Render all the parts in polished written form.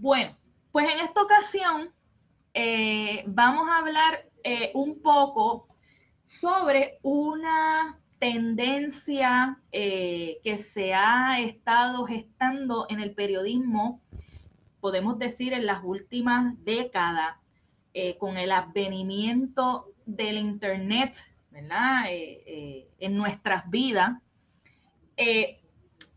Bueno, pues en esta ocasión vamos a hablar un poco sobre una tendencia que se ha estado gestando en el periodismo, podemos decir en las últimas décadas, con el advenimiento del Internet, ¿verdad? En nuestras vidas, eh,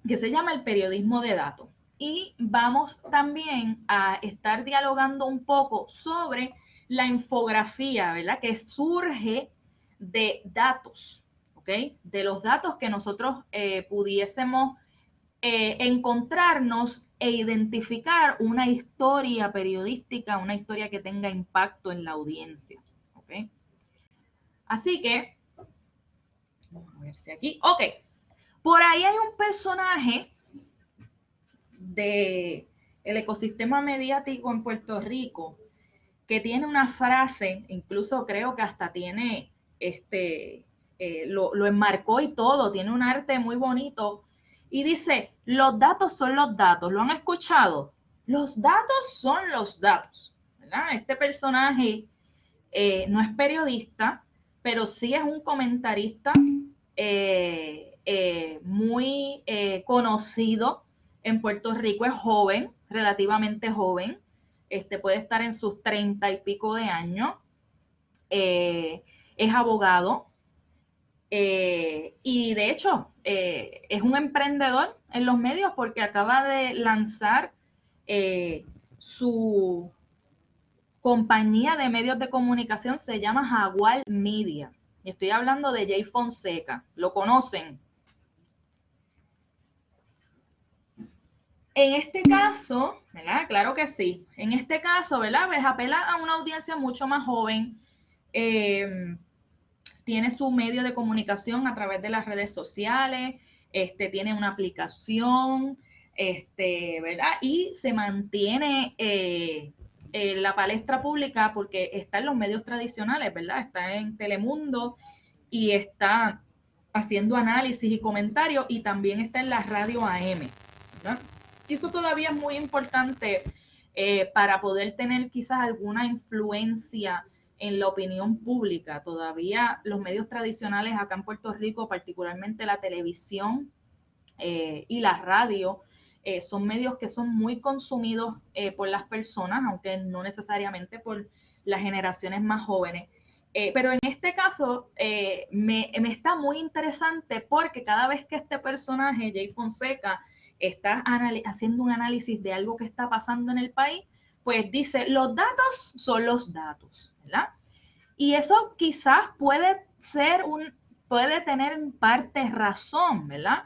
que se llama el periodismo de datos. Y vamos también a estar dialogando un poco sobre la infografía, ¿verdad? Que surge de datos, ¿ok? De los datos que nosotros pudiésemos encontrarnos e identificar una historia periodística, una historia que tenga impacto en la audiencia, ¿ok? Así que, vamos a ver si aquí, ok, por ahí hay un personaje de el ecosistema mediático en Puerto Rico que tiene una frase, incluso creo que hasta tiene, lo enmarcó y todo, tiene un arte muy bonito, y dice, los datos son los datos, ¿lo han escuchado? Los datos son los datos, ¿verdad? Este personaje no es periodista, pero sí es un comentarista muy conocido en Puerto Rico, es joven, relativamente joven, puede estar en sus 30 y pico de años, es abogado y de hecho es un emprendedor en los medios porque acaba de lanzar su compañía de medios de comunicación, se llama Jaguar Media. Y estoy hablando de Jay Fonseca. ¿Lo conocen? En este caso, ¿verdad? Claro que sí. En este caso, ¿verdad? Pues apela a una audiencia mucho más joven. Tiene su medio de comunicación a través de las redes sociales. Tiene una aplicación, ¿verdad? Y se mantiene la palestra pública porque está en los medios tradicionales, ¿verdad? Está en Telemundo y está haciendo análisis y comentarios y también está en la radio AM, ¿verdad? Y eso todavía es muy importante para poder tener quizás alguna influencia en la opinión pública. Todavía los medios tradicionales acá en Puerto Rico, particularmente la televisión y la radio, son medios que son muy consumidos por las personas, aunque no necesariamente por las generaciones más jóvenes. Pero en este caso me está muy interesante porque cada vez que este personaje, Jay Fonseca, está haciendo un análisis de algo que está pasando en el país, pues dice, los datos son los datos, ¿verdad? Y eso quizás puede tener en parte razón, ¿verdad?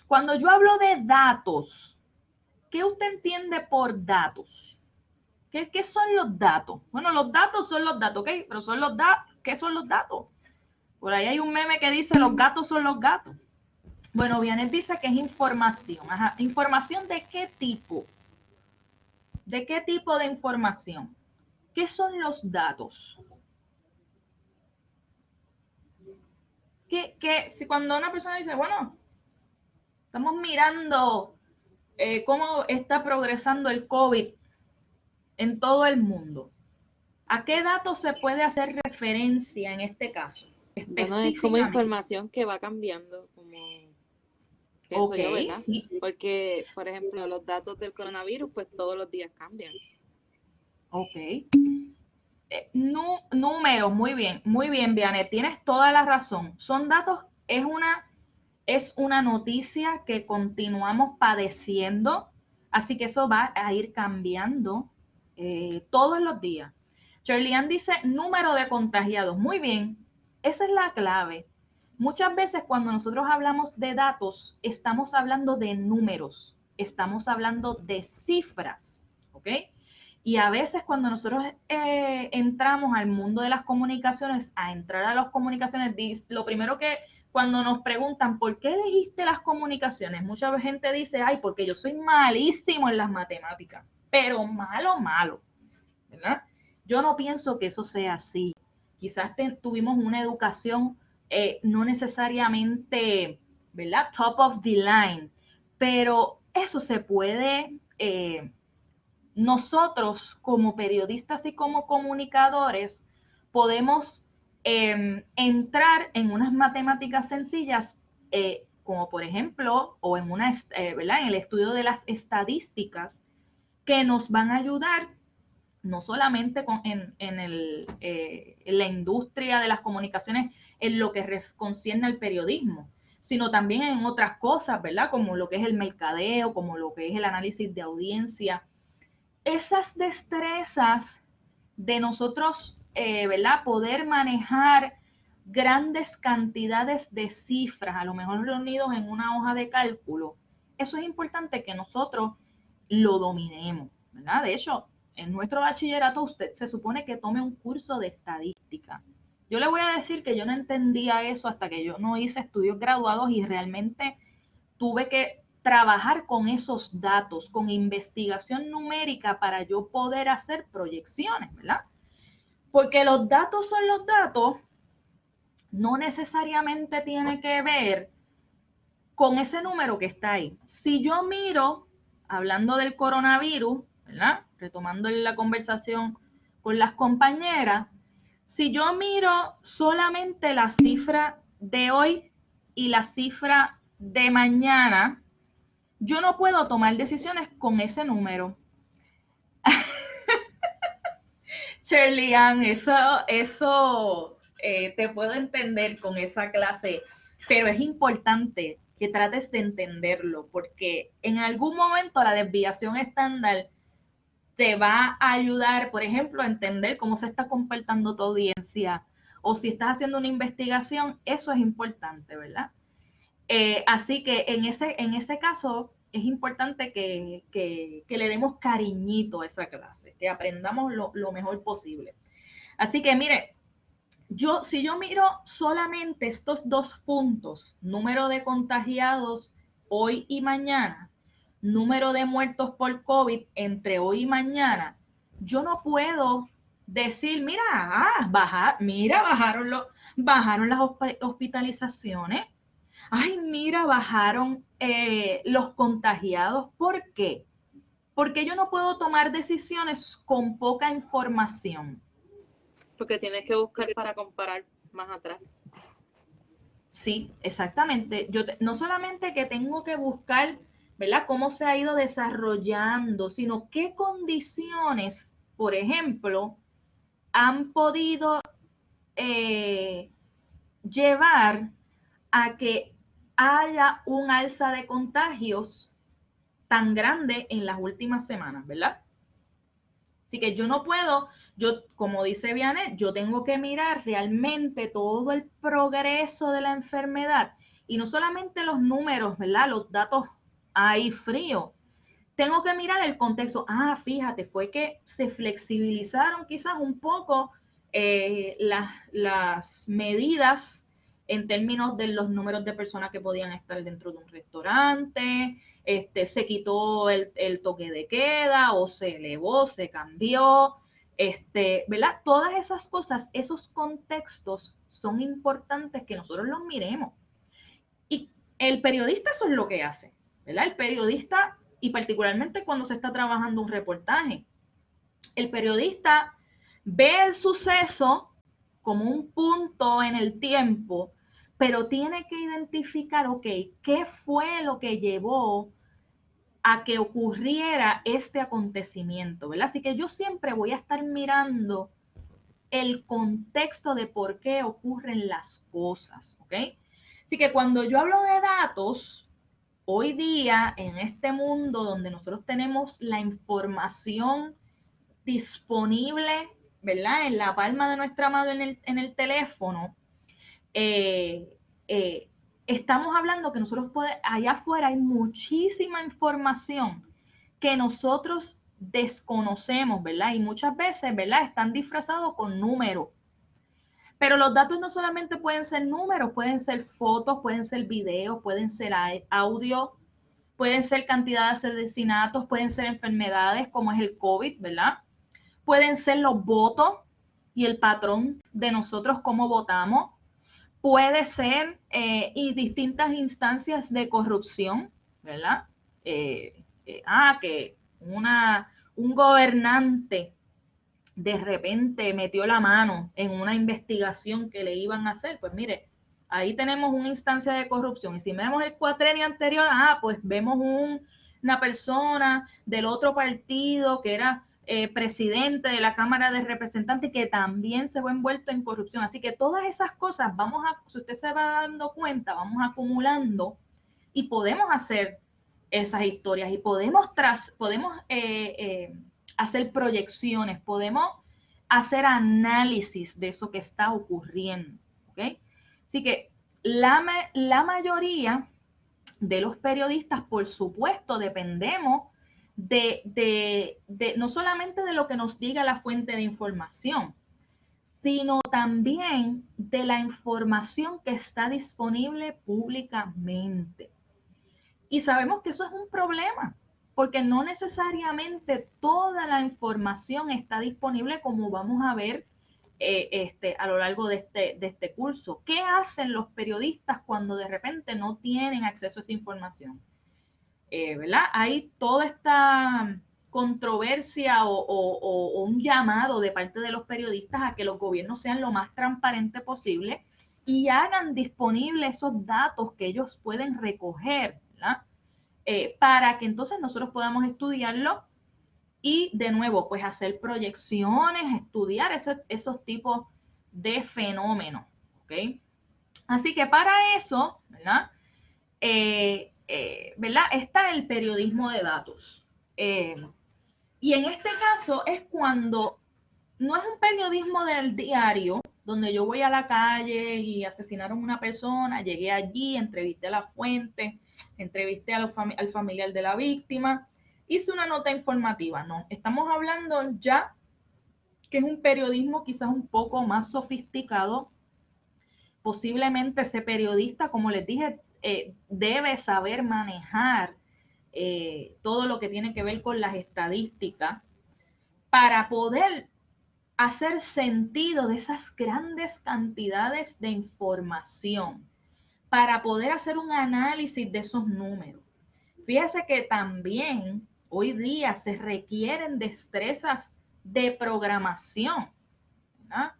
Cuando yo hablo de datos, ¿qué usted entiende por datos? ¿Qué son los datos? Bueno, los datos son los datos, ¿ok? Pero son los datos, ¿qué son los datos? Por ahí hay un meme que dice los gatos son los gatos. Bueno, Vianet dice que es información. Ajá. ¿Información de qué tipo? ¿De qué tipo de información? ¿Qué son los datos? Si cuando una persona dice, bueno, estamos mirando cómo está progresando el COVID en todo el mundo, ¿a qué datos se puede hacer referencia en este caso? Bueno, es como Específicamente. información que va cambiando, como pienso Ok, yo, ¿verdad? sí. Porque, por ejemplo, los datos del coronavirus, pues todos los días cambian. Ok. Números, muy bien, Vianet, tienes toda la razón. Son datos, es una noticia que continuamos padeciendo, así que eso va a ir cambiando todos los días. Shirley dice número de contagiados. Muy bien, esa es la clave. Muchas veces cuando nosotros hablamos de datos, estamos hablando de números, estamos hablando de cifras, ¿ok? Y a veces cuando nosotros entramos al mundo de las comunicaciones, a entrar a las comunicaciones, lo primero que cuando nos preguntan, ¿por qué elegiste las comunicaciones? Mucha gente dice, ay, porque yo soy malísimo en las matemáticas, pero malo, malo, ¿verdad? Yo no pienso que eso sea así. Quizás tuvimos una educación no necesariamente, ¿verdad? Top of the line, pero eso se puede nosotros como periodistas y como comunicadores podemos entrar en unas matemáticas sencillas, como por ejemplo, o en ¿verdad? En el estudio de las estadísticas, que nos van a ayudar no solamente en la industria de las comunicaciones, en lo que concierne al periodismo, sino también en otras cosas, ¿verdad? Como lo que es el mercadeo, como lo que es el análisis de audiencia. Esas destrezas de nosotros, ¿verdad? Poder manejar grandes cantidades de cifras, a lo mejor reunidos en una hoja de cálculo, eso es importante que nosotros lo dominemos, ¿verdad? De hecho, en nuestro bachillerato usted se supone que tome un curso de estadística. Yo le voy a decir que yo no entendía eso hasta que yo no hice estudios graduados y realmente tuve que trabajar con esos datos, con investigación numérica para yo poder hacer proyecciones, ¿verdad? Porque los datos son los datos, no necesariamente tiene que ver con ese número que está ahí. Si yo miro, hablando del coronavirus, ¿verdad? Retomando la conversación con las compañeras, si yo miro solamente la cifra de hoy y la cifra de mañana, yo no puedo tomar decisiones con ese número. Shirley Ann, eso te puedo entender con esa clase, pero es importante que trates de entenderlo, porque en algún momento la desviación estándar te va a ayudar, por ejemplo, a entender cómo se está comportando tu audiencia, o si estás haciendo una investigación, eso es importante, ¿verdad? Así que en ese caso es importante que le demos cariñito a esa clase, que aprendamos lo mejor posible. Así que mire, si yo miro solamente estos dos puntos, número de contagiados hoy y mañana, número de muertos por COVID entre hoy y mañana, yo no puedo decir, mira, bajaron las hospitalizaciones. Ay, mira, bajaron los contagiados. ¿Por qué? Porque yo no puedo tomar decisiones con poca información. Porque tienes que buscar para comparar más atrás. Sí, exactamente. No solamente que tengo que buscar, ¿verdad?, cómo se ha ido desarrollando, sino qué condiciones, por ejemplo, han podido llevar a que haya un alza de contagios tan grande en las últimas semanas, ¿verdad? Así que yo no puedo, como dice Vianet, yo tengo que mirar realmente todo el progreso de la enfermedad y no solamente los números, ¿verdad? Los datos ahí fríos. Tengo que mirar el contexto. Fíjate, fue que se flexibilizaron quizás un poco las medidas en términos de los números de personas que podían estar dentro de un restaurante, se quitó el toque de queda o se elevó, se cambió, ¿verdad? Todas esas cosas, esos contextos son importantes que nosotros los miremos. Y el periodista eso es lo que hace, ¿verdad? El periodista, y particularmente cuando se está trabajando un reportaje, el periodista ve el suceso como un punto en el tiempo, pero tiene que identificar, ok, ¿qué fue lo que llevó a que ocurriera este acontecimiento, ¿verdad? Así que yo siempre voy a estar mirando el contexto de por qué ocurren las cosas, ¿ok? Así que cuando yo hablo de datos, hoy día en este mundo donde nosotros tenemos la información disponible, ¿verdad? En la palma de nuestra mano en el teléfono, estamos hablando que allá afuera hay muchísima información que nosotros desconocemos, ¿verdad? Y muchas veces, ¿verdad? Están disfrazados con números. Pero los datos no solamente pueden ser números, pueden ser fotos, pueden ser videos, pueden ser audio, pueden ser cantidades de asesinatos, pueden ser enfermedades como es el COVID, ¿verdad? Pueden ser los votos y el patrón de nosotros cómo votamos. Puede ser y distintas instancias de corrupción, ¿verdad? Que un gobernante de repente metió la mano en una investigación que le iban a hacer, pues mire, ahí tenemos una instancia de corrupción. Y si vemos el cuatrenio anterior, pues vemos una persona del otro partido que era presidente de la Cámara de Representantes que también se fue envuelto en corrupción. Así que todas esas cosas, si usted se va dando cuenta, vamos acumulando y podemos hacer esas historias y podemos hacer proyecciones, podemos hacer análisis de eso que está ocurriendo, ¿ok? Así que la mayoría de los periodistas, por supuesto, dependemos no solamente de lo que nos diga la fuente de información, sino también de la información que está disponible públicamente. Y sabemos que eso es un problema, porque no necesariamente toda la información está disponible, como vamos a ver a lo largo de este curso. ¿Qué hacen los periodistas cuando de repente no tienen acceso a esa información? ¿Verdad? Hay toda esta controversia o un llamado de parte de los periodistas a que los gobiernos sean lo más transparentes posible y hagan disponibles esos datos que ellos pueden recoger, ¿verdad? Para que entonces nosotros podamos estudiarlo y de nuevo, pues hacer proyecciones, estudiar esos tipos de fenómenos, ¿ok? Así que para eso, ¿verdad? ¿Verdad? Está el periodismo de datos. Y en este caso es cuando no es un periodismo del diario, donde yo voy a la calle y asesinaron a una persona, llegué allí, entrevisté a la fuente, entrevisté al familiar de la víctima, hice una nota informativa. No, estamos hablando ya que es un periodismo quizás un poco más sofisticado. Posiblemente ese periodista, como les dije, debe saber manejar todo lo que tiene que ver con las estadísticas para poder hacer sentido de esas grandes cantidades de información, para poder hacer un análisis de esos números. Fíjese que también hoy día se requieren destrezas de programación, ¿verdad?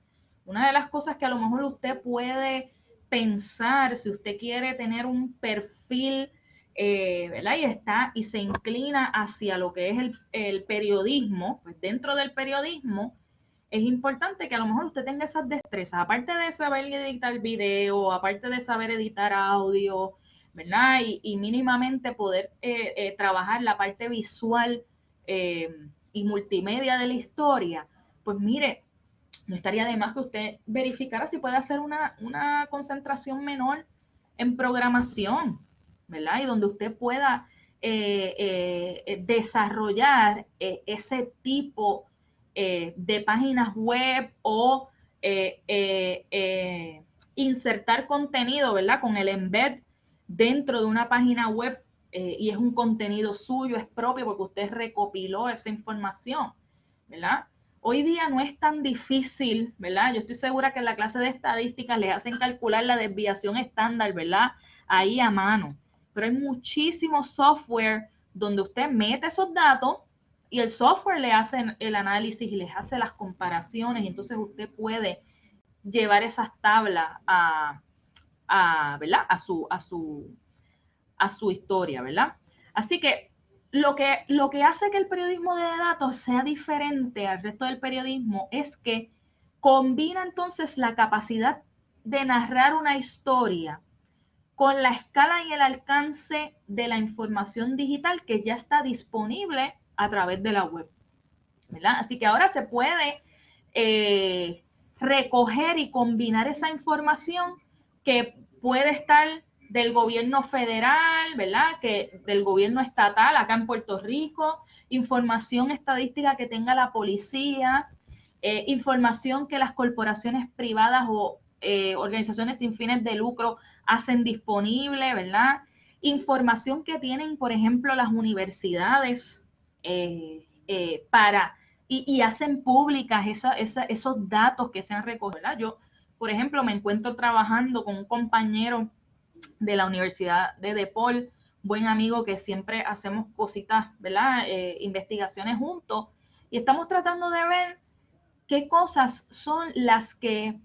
Una de las cosas que a lo mejor usted puede pensar, si usted quiere tener un perfil, ¿verdad? Y se inclina hacia lo que es el periodismo, pues dentro del periodismo es importante que a lo mejor usted tenga esas destrezas, aparte de saber editar video, aparte de saber editar audio, ¿verdad? Y mínimamente poder trabajar la parte visual y multimedia de la historia. Pues mire, no estaría de más que usted verificara si puede hacer una concentración menor en programación, ¿verdad? Y donde usted pueda desarrollar ese tipo de páginas web o insertar contenido, ¿verdad? Con el embed dentro de una página web y es un contenido suyo, es propio porque usted recopiló esa información, ¿verdad? Hoy día no es tan difícil, ¿verdad? Yo estoy segura que en la clase de estadística les hacen calcular la desviación estándar, ¿verdad? Ahí a mano. Pero hay muchísimo software donde usted mete esos datos y el software le hace el análisis y les hace las comparaciones y entonces usted puede llevar esas tablas ¿verdad? a su historia, ¿verdad? Así que lo que hace que el periodismo de datos sea diferente al resto del periodismo es que combina entonces la capacidad de narrar una historia con la escala y el alcance de la información digital que ya está disponible a través de la web, ¿verdad? Así que ahora se puede recoger y combinar esa información que puede estar del gobierno federal, ¿verdad? Que del gobierno estatal acá en Puerto Rico, información estadística que tenga la policía, información que las corporaciones privadas o organizaciones sin fines de lucro hacen disponible, ¿verdad? Información que tienen, por ejemplo, las universidades y hacen públicas esos datos que se han recogido, ¿verdad? Yo, por ejemplo, me encuentro trabajando con un compañero de la Universidad de DePaul, buen amigo que siempre hacemos cositas, ¿verdad? Investigaciones juntos y estamos tratando de ver qué cosas son las que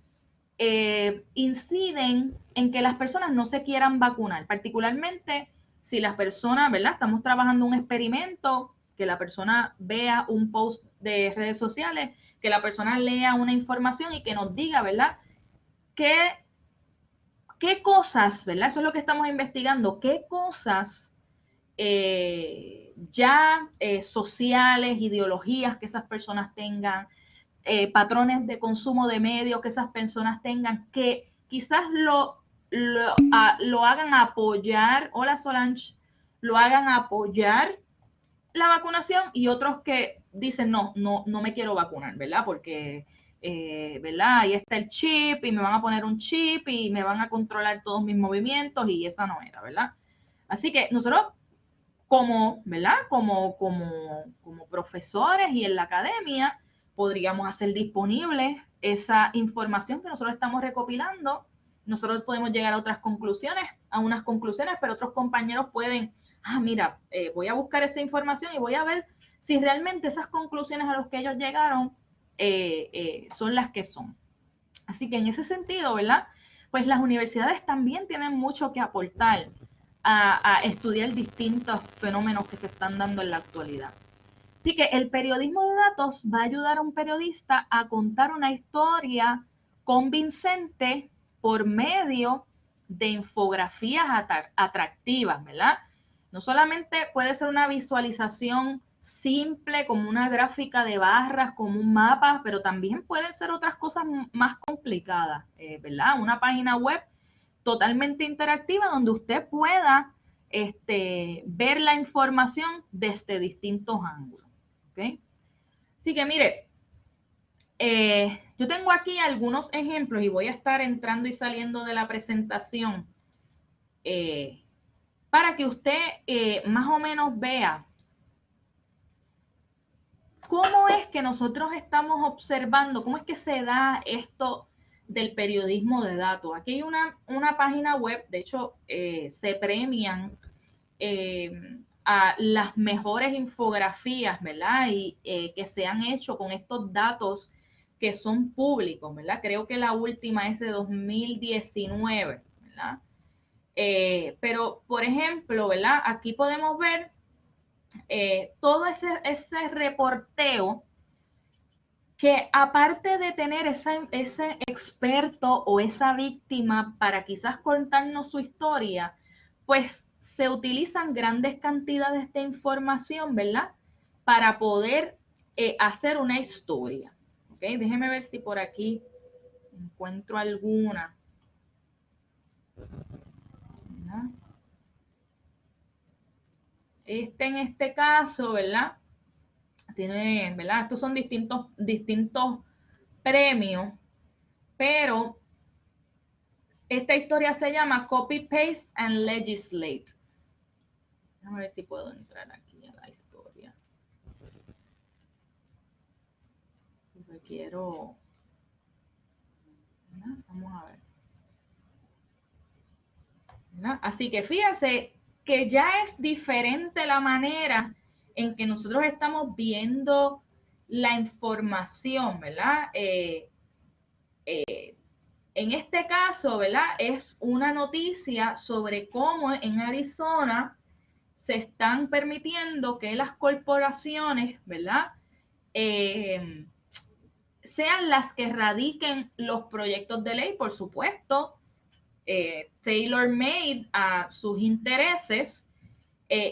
inciden en que las personas no se quieran vacunar, particularmente si las personas, ¿verdad? Estamos trabajando un experimento, que la persona vea un post de redes sociales, que la persona lea una información y que nos diga, ¿verdad? ¿Qué cosas, ¿verdad? Eso es lo que estamos investigando, qué cosas sociales, ideologías que esas personas tengan, patrones de consumo de medios que esas personas tengan, que quizás lo hagan apoyar, hola Solange, lo hagan apoyar la vacunación y otros que dicen no me quiero vacunar, ¿verdad? Porque, ¿verdad? Ahí está el chip y me van a poner un chip y me van a controlar todos mis movimientos y esa no era, ¿verdad? Así que nosotros ¿verdad? Como profesores y en la academia, podríamos hacer disponible esa información que nosotros estamos recopilando. Nosotros podemos llegar a otras conclusiones, pero otros compañeros pueden, mira, voy a buscar esa información y voy a ver si realmente esas conclusiones a las que ellos llegaron son las que son. Así que en ese sentido, ¿verdad? Pues las universidades también tienen mucho que aportar a estudiar distintos fenómenos que se están dando en la actualidad. Así que el periodismo de datos va a ayudar a un periodista a contar una historia convincente por medio de infografías atractivas, ¿verdad? No solamente puede ser una visualización simple como una gráfica de barras, como un mapa, pero también pueden ser otras cosas más complicadas, ¿verdad? Una página web totalmente interactiva donde usted pueda ver la información desde distintos ángulos. ¿Okay? Así que mire, yo tengo aquí algunos ejemplos y voy a estar entrando y saliendo de la presentación para que usted más o menos vea cómo es que nosotros estamos observando, cómo es que se da esto del periodismo de datos. Aquí hay una página web, de hecho, se premian a las mejores infografías, ¿verdad? Y que se han hecho con estos datos que son públicos, ¿verdad? Creo que la última es de 2019, ¿verdad? Pero, por ejemplo, ¿verdad? Aquí podemos ver todo ese reporteo que aparte de tener ese experto o esa víctima para quizás contarnos su historia, pues se utilizan grandes cantidades de información, ¿verdad? Para poder hacer una historia. ¿Ok? Déjeme ver si por aquí encuentro alguna. ¿Verdad? En este caso, ¿verdad? Tiene, ¿verdad? Estos son distintos premios, pero esta historia se llama Copy, Paste and Legislate. Vamos a ver si puedo entrar aquí a la historia. Porque quiero... ¿verdad? Vamos a ver. ¿verdad? Así que fíjense que ya es diferente la manera en que nosotros estamos viendo la información, ¿verdad? En este caso, ¿verdad? Es una noticia sobre cómo en Arizona se están permitiendo que las corporaciones, ¿verdad? Sean las que radiquen los proyectos de ley, por supuesto, tailor-made a sus intereses,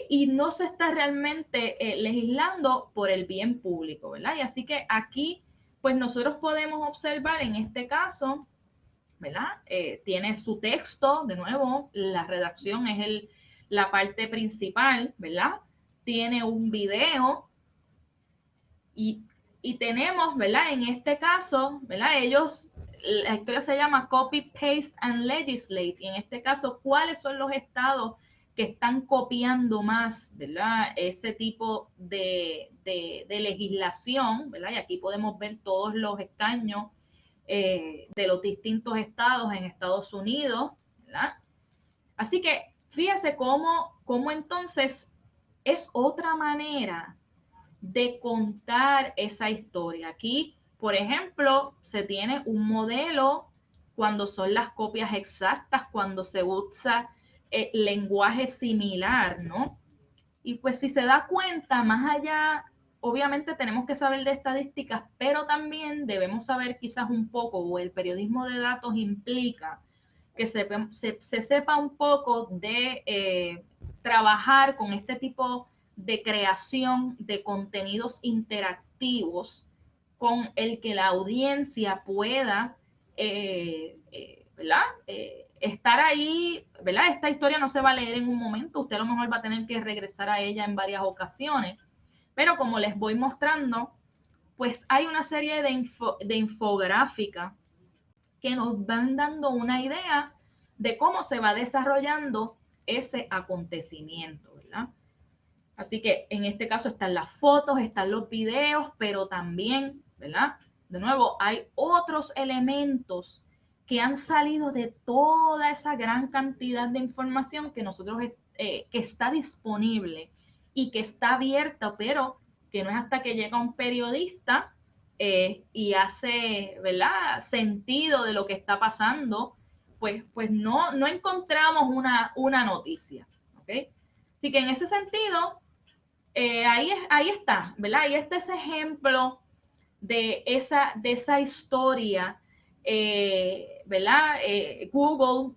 y no se está realmente legislando por el bien público, ¿verdad? Y así que aquí, pues nosotros podemos observar en este caso, ¿verdad? Tiene su texto, de nuevo, la redacción es la parte principal, ¿verdad? Tiene un video y tenemos, ¿verdad? En este caso, ¿verdad? La historia se llama Copy, Paste and Legislate. Y en este caso, ¿cuáles son los estados que están copiando más, ¿verdad? Ese tipo de legislación, ¿verdad? Y aquí podemos ver todos los escaños de los distintos estados en Estados Unidos, ¿verdad? Así que Fíjese cómo entonces es otra manera de contar esa historia. Aquí, por ejemplo, se tiene un modelo cuando son las copias exactas, cuando se usa lenguaje similar, ¿no? Y pues si se da cuenta, más allá, obviamente tenemos que saber de estadísticas, pero también debemos saber quizás un poco, o el periodismo de datos implica que se sepa un poco de trabajar con este tipo de creación de contenidos interactivos con el que la audiencia pueda, ¿verdad? Estar ahí, ¿verdad? Esta historia no se va a leer en un momento, usted a lo mejor va a tener que regresar a ella en varias ocasiones, pero como les voy mostrando, pues hay una serie de infográfica que nos van dando una idea de cómo se va desarrollando ese acontecimiento, ¿verdad? Así que en este caso están las fotos, están los videos, pero también, ¿verdad? De nuevo, hay otros elementos que han salido de toda esa gran cantidad de información que nosotros, que está disponible y que está abierta, pero que no es hasta que llega un periodista y hace, ¿verdad?, sentido de lo que está pasando, pues no encontramos una noticia, ¿ok? Así que en ese sentido, ahí está, ¿verdad? Ahí está ese ejemplo de esa historia, ¿verdad? Google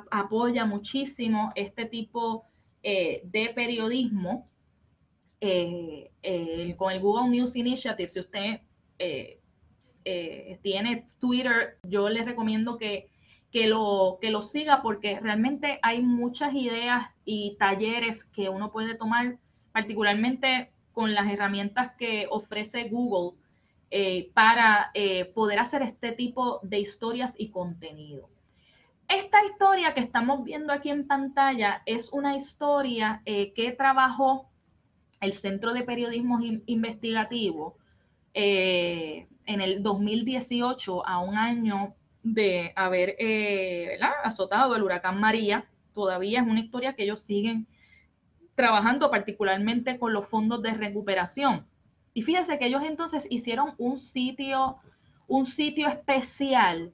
apoya muchísimo este tipo de periodismo con el Google News Initiative. Si usted eh, tiene Twitter, yo les recomiendo que lo siga porque realmente hay muchas ideas y talleres que uno puede tomar, particularmente con las herramientas que ofrece Google para poder hacer este tipo de historias y contenido. Esta historia que estamos viendo aquí en pantalla es una historia que trabajó el Centro de Periodismo Investigativo en el 2018, a un año de haber azotado el huracán María. Todavía es una historia que ellos siguen trabajando, particularmente con los fondos de recuperación. Y fíjense que ellos entonces hicieron un sitio especial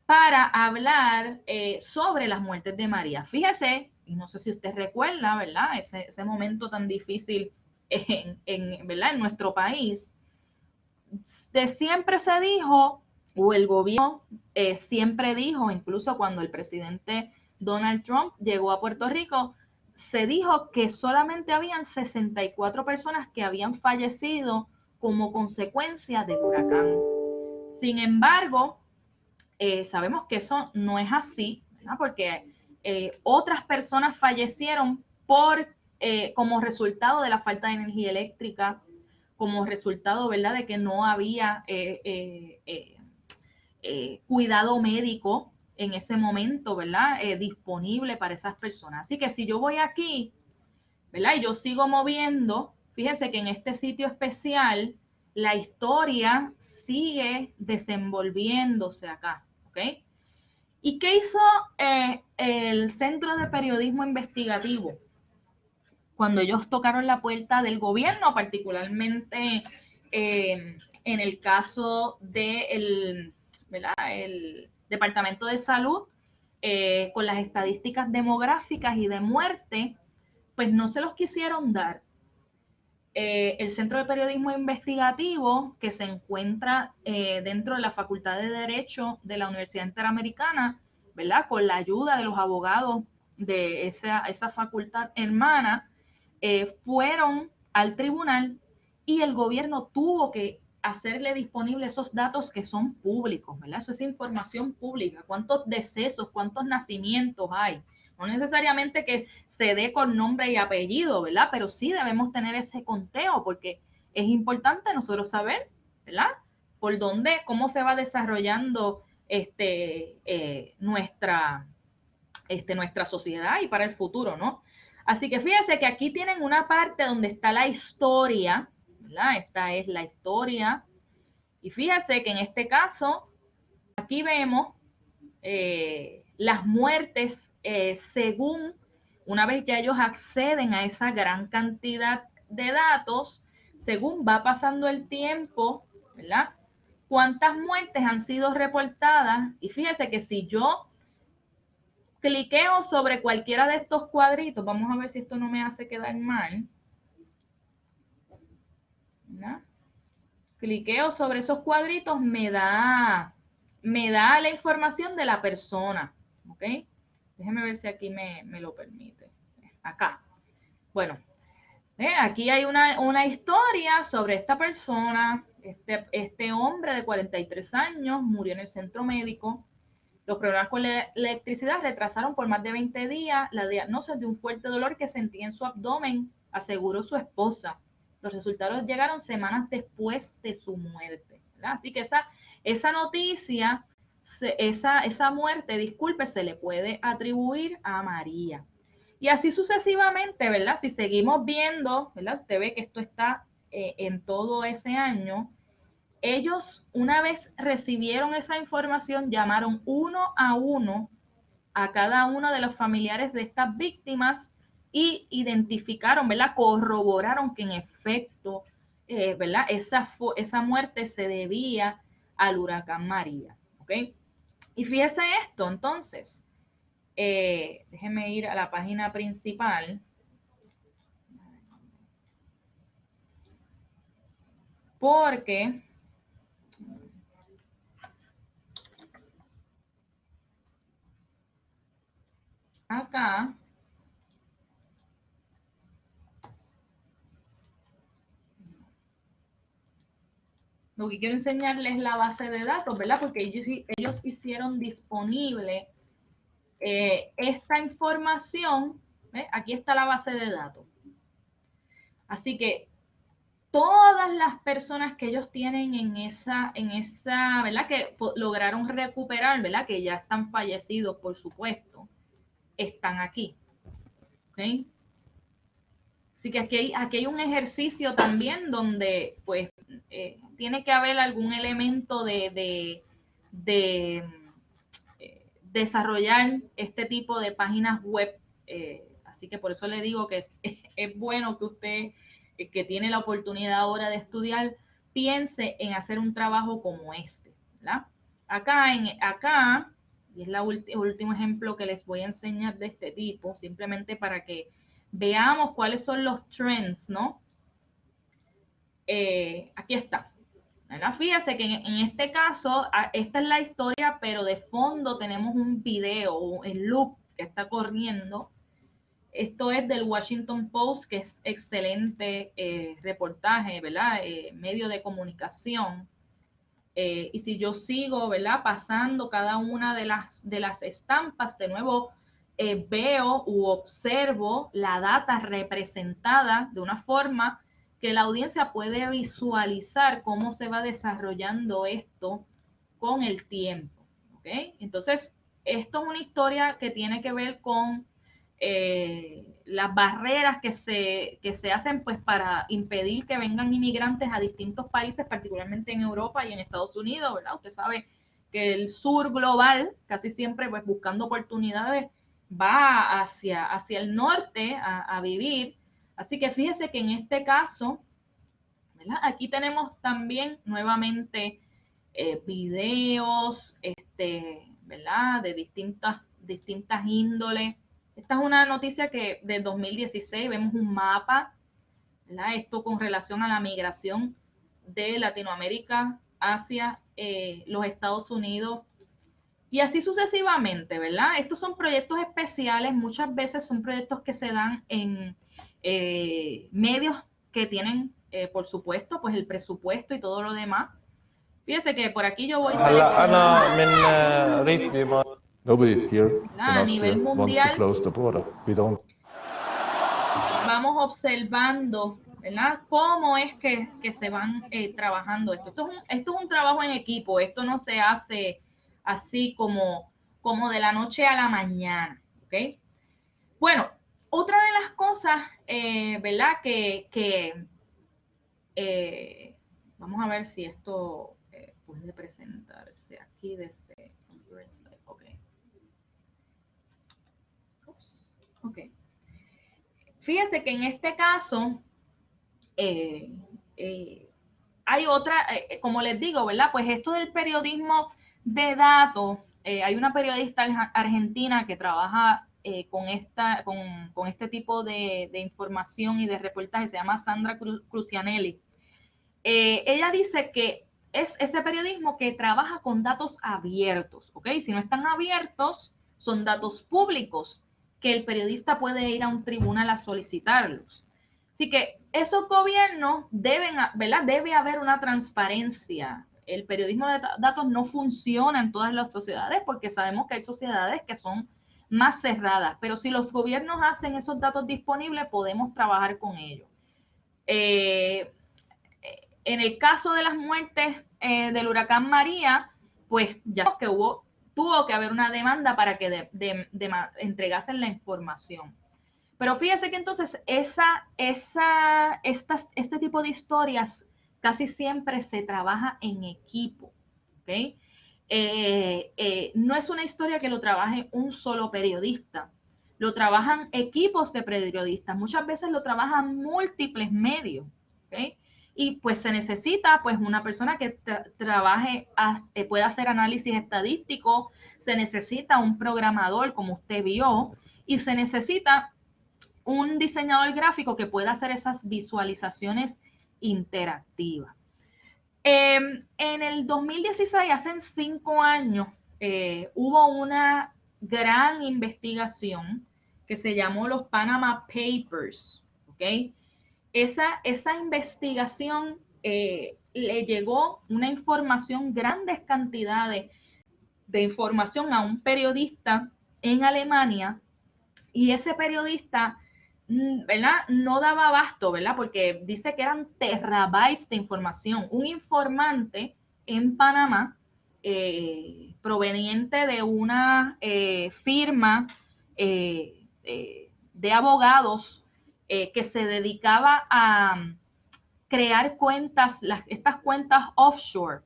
para hablar sobre las muertes de María. Fíjese, y no sé si usted recuerda, ¿verdad? Ese momento tan difícil ¿verdad?, en nuestro país. De siempre se dijo, o el gobierno siempre dijo, incluso cuando el presidente Donald Trump llegó a Puerto Rico, se dijo que solamente habían 64 personas que habían fallecido como consecuencia del huracán. Sin embargo, sabemos que eso no es así, ¿verdad? Porque otras personas fallecieron como resultado de la falta de energía eléctrica, como resultado, ¿verdad?, de que no había cuidado médico en ese momento, ¿verdad?, disponible para esas personas. Así que si yo voy aquí, ¿verdad?, y yo sigo moviendo, fíjense que en este sitio especial la historia sigue desenvolviéndose acá, ¿ok? ¿Y qué hizo el Centro de Periodismo Investigativo? Cuando ellos tocaron la puerta del gobierno, particularmente en el caso del el Departamento de Salud, con las estadísticas demográficas y de muerte, pues no se los quisieron dar. El Centro de Periodismo Investigativo, que se encuentra dentro de la Facultad de Derecho de la Universidad Interamericana, ¿verdad?, con la ayuda de los abogados de esa facultad hermana, fueron al tribunal y el gobierno tuvo que hacerle disponible esos datos que son públicos, ¿verdad? Eso es información pública. ¿Cuántos decesos, cuántos nacimientos hay? No necesariamente que se dé con nombre y apellido, ¿verdad? Pero sí debemos tener ese conteo porque es importante nosotros saber, ¿verdad?, por dónde, cómo se va desarrollando nuestra sociedad y para el futuro, ¿no? Así que fíjense que aquí tienen una parte donde está la historia, ¿verdad? Esta es la historia. Y fíjense que en este caso, aquí vemos las muertes según una vez ya ellos acceden a esa gran cantidad de datos, según va pasando el tiempo, ¿verdad? ¿Cuántas muertes han sido reportadas? Y fíjese que si yo cliqueo sobre cualquiera de estos cuadritos, vamos a ver si esto no me hace quedar mal, ¿verdad? Cliqueo sobre esos cuadritos, me da la información de la persona, ¿ok? Déjeme ver si aquí me lo permite. Acá. Bueno, aquí hay una historia sobre esta persona. Este hombre de 43 años murió en el centro médico. Los problemas con la electricidad retrasaron por más de 20 días la diagnosis de un fuerte dolor que sentía en su abdomen, aseguró su esposa. Los resultados llegaron semanas después de su muerte, ¿verdad? Así que esa noticia, esa muerte, disculpe, se le puede atribuir a María. Y así sucesivamente, ¿verdad? Si seguimos viendo, ¿verdad? Usted ve que esto está en todo ese año. Ellos, una vez recibieron esa información, llamaron uno a cada uno de los familiares de estas víctimas y identificaron, ¿verdad? Corroboraron que en efecto, ¿verdad? Esa muerte se debía al huracán María, ¿ok? Y fíjese esto, entonces, déjeme ir a la página principal, porque acá lo que quiero enseñarles es la base de datos, ¿verdad? Porque ellos hicieron disponible esta información, ¿ves? Aquí está la base de datos. Así que todas las personas que ellos tienen en esa, ¿verdad? Que lograron recuperar, ¿verdad? Que ya están fallecidos, por supuesto, están aquí, ¿ok? Así que aquí hay un ejercicio también donde, pues, tiene que haber algún elemento de desarrollar este tipo de páginas web. Así que por eso le digo que es bueno que usted, que tiene la oportunidad ahora de estudiar, piense en hacer un trabajo como este, ¿verdad? Acá, y es el último ejemplo que les voy a enseñar de este tipo, simplemente para que veamos cuáles son los trends, ¿no? Aquí está. ¿Verdad? Fíjese que en este caso, esta es la historia, pero de fondo tenemos un video, el loop que está corriendo. Esto es del Washington Post, que es excelente reportaje, ¿verdad? Medio de comunicación. Y si yo sigo, ¿verdad? Pasando cada una de las estampas, de nuevo veo u observo la data representada de una forma que la audiencia puede visualizar cómo se va desarrollando esto con el tiempo. ¿Ok? Entonces, esto es una historia que tiene que ver con las barreras que se hacen pues para impedir que vengan inmigrantes a distintos países, particularmente en Europa y en Estados Unidos, ¿verdad? Usted sabe que el sur global, casi siempre pues buscando oportunidades, va hacia el norte a vivir. Así que fíjese que en este caso, ¿verdad? Aquí tenemos también nuevamente videos, ¿verdad? De distintas índoles. Esta es una noticia que de 2016 vemos un mapa, ¿verdad? Esto con relación a la migración de Latinoamérica hacia los Estados Unidos y así sucesivamente, ¿verdad? Estos son proyectos especiales, muchas veces son proyectos que se dan en medios que tienen, por supuesto, pues el presupuesto y todo lo demás. Fíjese que por aquí yo voy seleccionando. Nobody here in A nivel Austria wants to mundial, close the border. We don't. vamos observando, ¿verdad? Cómo es que se van trabajando esto. Esto es un trabajo en equipo, esto no se hace así como de la noche a la mañana, ¿ok? Bueno, otra de las cosas, ¿verdad? Vamos a ver si esto puede presentarse aquí desde... Ok. Oops. Ok. fíjese que en este caso hay otra, como les digo, ¿verdad? Pues esto del periodismo de datos, hay una periodista argentina que trabaja con este tipo de información y de reportaje, se llama Sandra Crucianelli. Ella dice que es ese periodismo que trabaja con datos abiertos, ¿ok? Si no están abiertos, son datos públicos que el periodista puede ir a un tribunal a solicitarlos. Así que esos gobiernos deben, ¿verdad? Debe haber una transparencia. El periodismo de datos no funciona en todas las sociedades porque sabemos que hay sociedades que son más cerradas, pero si los gobiernos hacen esos datos disponibles, podemos trabajar con ellos. En el caso de las muertes del huracán María, pues ya que tuvo que haber una demanda para que entregasen la información. Pero fíjese que entonces este tipo de historias casi siempre se trabaja en equipo, ¿ok? No es una historia que lo trabaje un solo periodista, lo trabajan equipos de periodistas, muchas veces lo trabajan múltiples medios, ¿ok? Y pues se necesita pues una persona que trabaje, pueda hacer análisis estadístico, se necesita un programador como usted vio, y se necesita un diseñador gráfico que pueda hacer esas visualizaciones interactivas. En el 2016, hace 5 años, hubo una gran investigación que se llamó los Panama Papers, ¿ok? Esa investigación le llegó una información, grandes cantidades de información a un periodista en Alemania, y ese periodista, ¿verdad?, no daba abasto, ¿verdad?, porque dice que eran terabytes de información. Un informante en Panamá, proveniente de una firma de abogados que se dedicaba a crear cuentas, estas cuentas offshore,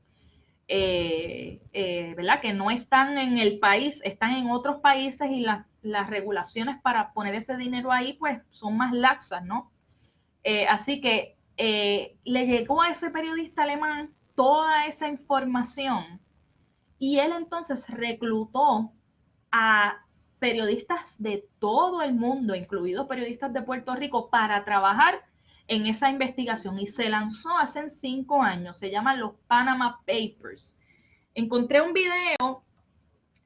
¿verdad?, que no están en el país, están en otros países, y las regulaciones para poner ese dinero ahí pues son más laxas, ¿no? Así que le llegó a ese periodista alemán toda esa información, y él entonces reclutó a periodistas de todo el mundo, incluidos periodistas de Puerto Rico, para trabajar en esa investigación, y se lanzó hace 5 años. Se llaman los Panama Papers. Encontré un video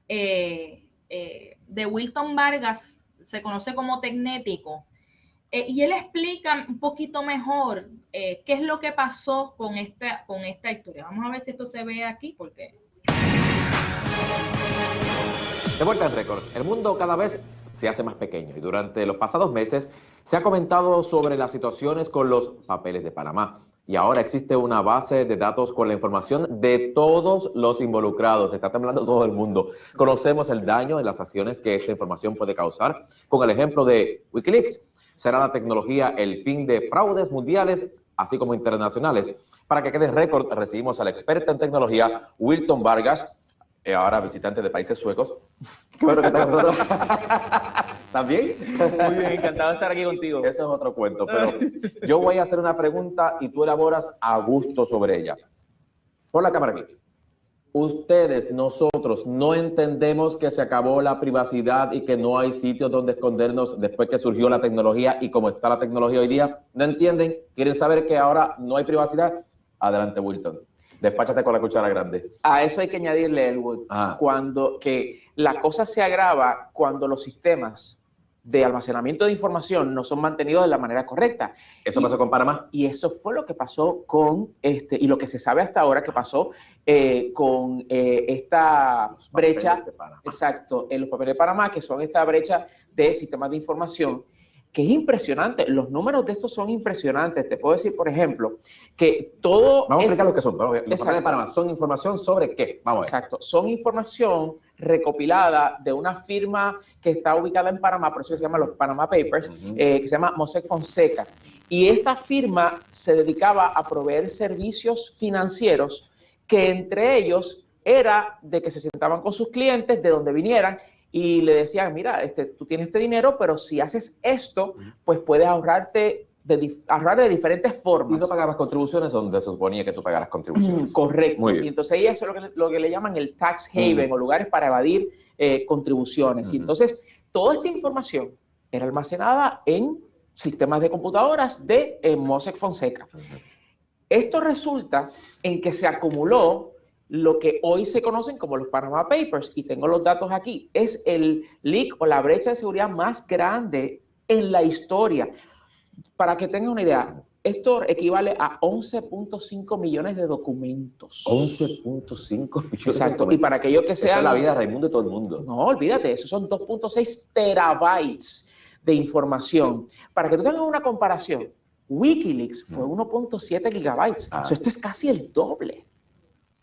de Wilton Vargas, se conoce como Tecnético, y él explica un poquito mejor qué es lo que pasó con esta historia. Vamos a ver si esto se ve aquí, porque... De vuelta en récord, el mundo cada vez se hace más pequeño, y durante los pasados meses se ha comentado sobre las situaciones con los papeles de Panamá. Y ahora existe una base de datos con la información de todos los involucrados. Está temblando todo el mundo. Conocemos el daño y las acciones que esta información puede causar. Con el ejemplo de Wikileaks, será la tecnología el fin de fraudes mundiales, así como internacionales. Para que quede en récord, recibimos al experto en tecnología, Wilton Vargas, ahora visitante de países suecos. Qué bueno que estás con nosotros. ¿Estás bien? Muy bien, encantado de estar aquí contigo. Eso es otro cuento, pero yo voy a hacer una pregunta y tú elaboras a gusto sobre ella. Pon la cámara aquí. Ustedes, nosotros, no entendemos que se acabó la privacidad y que no hay sitios donde escondernos después que surgió la tecnología y como está la tecnología hoy día. ¿No entienden? ¿Quieren saber que ahora no hay privacidad? Adelante, Wilton. Despáchate con la cuchara grande. A eso hay que añadirle, Elwood, que la cosa se agrava cuando los sistemas de almacenamiento de información no son mantenidos de la manera correcta. ¿Eso pasó con Panamá? Y eso fue lo que pasó con, y lo que se sabe hasta ahora que pasó con esta brecha, exacto, en los papeles de Panamá, que son esta brecha de sistemas de información, que es impresionante. Los números de estos son impresionantes. Te puedo decir, por ejemplo, que todo... Vamos a explicar lo que son. Los papeles de Panamá son información sobre qué. Vamos a ver. Exacto. Son información recopilada de una firma que está ubicada en Panamá, por eso se llama los Panama Papers, que se llama Mossack Fonseca. Y esta firma se dedicaba a proveer servicios financieros que entre ellos era de que se sentaban con sus clientes de donde vinieran y le decían, mira, tú tienes este dinero, pero si haces esto, pues puedes ahorrar de diferentes formas. Y no pagabas contribuciones donde se suponía que tú pagaras contribuciones. Correcto. Muy bien. Y entonces ahí eso es lo que le llaman el tax haven o lugares para evadir contribuciones. Y entonces toda esta información era almacenada en sistemas de computadoras de Mossack Fonseca. Esto resulta en que se acumuló lo que hoy se conocen como los Panama Papers, y tengo los datos aquí. Es el leak o la brecha de seguridad más grande en la historia. Para que tengan una idea, esto equivale a 11.5 millones de documentos. 11.5 millones. Exacto. Y para aquellos que sean... Eso es la vida de Raimundo de todo el mundo. No, olvídate, esos son 2.6 terabytes de información. Para que tú tengas una comparación, Wikileaks fue 1.7 gigabytes. O sea, esto es casi el doble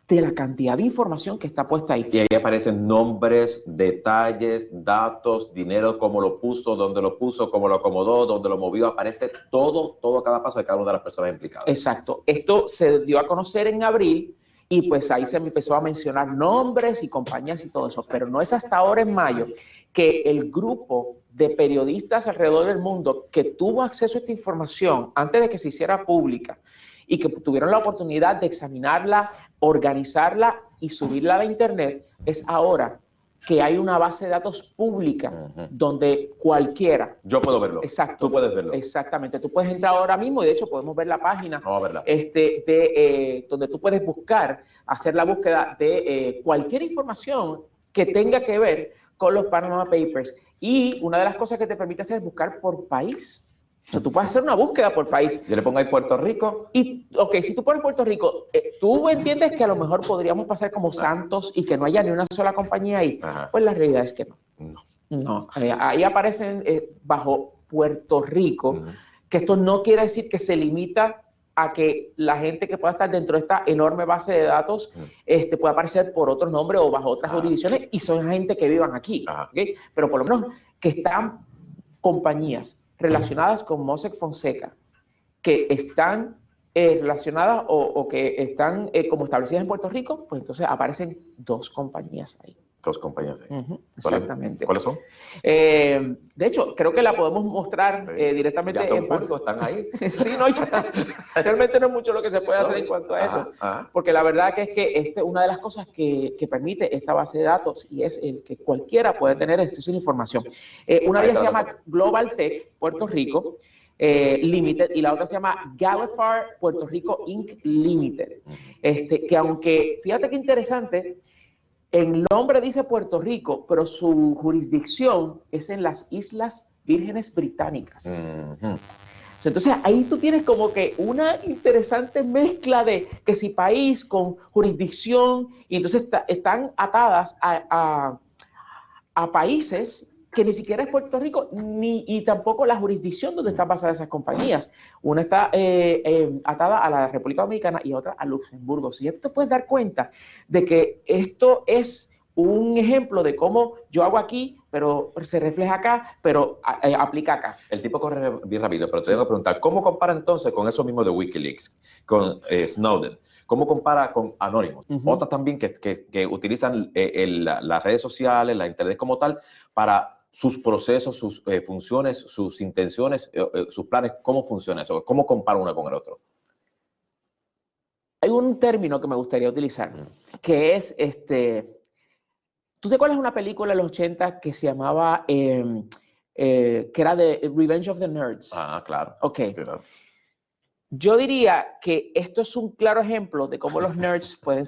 de la cantidad de información que está puesta ahí. Y ahí aparecen nombres, detalles, datos, dinero, cómo lo puso, dónde lo puso, cómo lo acomodó, dónde lo movió. Aparece todo cada paso de cada una de las personas implicadas. Exacto. Esto se dio a conocer en abril y pues ahí se me empezó a mencionar nombres y compañías y todo eso. Pero no es hasta ahora en mayo que el grupo de periodistas alrededor del mundo que tuvo acceso a esta información antes de que se hiciera pública y que tuvieron la oportunidad de examinarla, organizarla y subirla a la internet, es ahora que hay una base de datos pública donde cualquiera... Yo puedo verlo. Exacto. Tú puedes verlo. Exactamente. Tú puedes entrar ahora mismo y de hecho podemos ver la página Vamos a verla. donde tú puedes buscar, hacer la búsqueda de cualquier información que tenga que ver con los Panama Papers. Y una de las cosas que te permite hacer es buscar por país. O sea, tú puedes hacer una búsqueda por país. Yo le pongo ahí Puerto Rico. Y, ok, si tú pones Puerto Rico, tú entiendes que a lo mejor podríamos pasar como Santos y que no haya ni una sola compañía ahí. Ajá. Pues la realidad es que no. No. No, ahí aparecen bajo Puerto Rico, que esto no quiere decir que se limita a que la gente que pueda estar dentro de esta enorme base de datos pueda aparecer por otros nombres o bajo otras jurisdicciones y son gente que vivan aquí. ¿Okay? Pero por lo menos que están compañías relacionadas con Mossack Fonseca, que están relacionadas o que están como establecidas en Puerto Rico, pues entonces aparecen dos compañías ahí. Dos compañías ahí. Exactamente. ¿Cuáles son? De hecho, creo que la podemos mostrar directamente. Ya están ahí. Sí, no, realmente no es mucho lo que se puede hacer en cuanto a eso, porque la verdad que es que una de las cosas que permite esta base de datos y es el que cualquiera puede tener acceso a la información. Una de ellas se llama Global Tech Puerto Rico Limited y la otra se llama Gallifar Puerto Rico Inc. Limited. Que aunque, fíjate qué interesante, el nombre dice Puerto Rico, pero su jurisdicción es en las Islas Vírgenes Británicas. Entonces, ahí tú tienes como que una interesante mezcla de que si país con jurisdicción, y entonces están atadas a países que ni siquiera es Puerto Rico, y tampoco la jurisdicción donde están basadas esas compañías. Una está atada a la República Dominicana y otra a Luxemburgo. Si ya tú te puedes dar cuenta de que esto es un ejemplo de cómo yo hago aquí, pero se refleja acá, pero aplica acá. El tipo corre bien rápido, pero te tengo que preguntar, ¿cómo compara entonces con eso mismo de Wikileaks, con Snowden? ¿Cómo compara con Anonymous? Otras también que utilizan las redes sociales, la internet como tal, para sus procesos, sus funciones, sus intenciones, sus planes. ¿Cómo funciona eso? ¿Cómo compara uno con el otro? Hay un término que me gustaría utilizar, que es ¿tú te acuerdas de una película de los 80 que se llamaba, que era de Revenge of the Nerds? Ah, claro. Ok. Claro. Yo diría que esto es un claro ejemplo de cómo los nerds pueden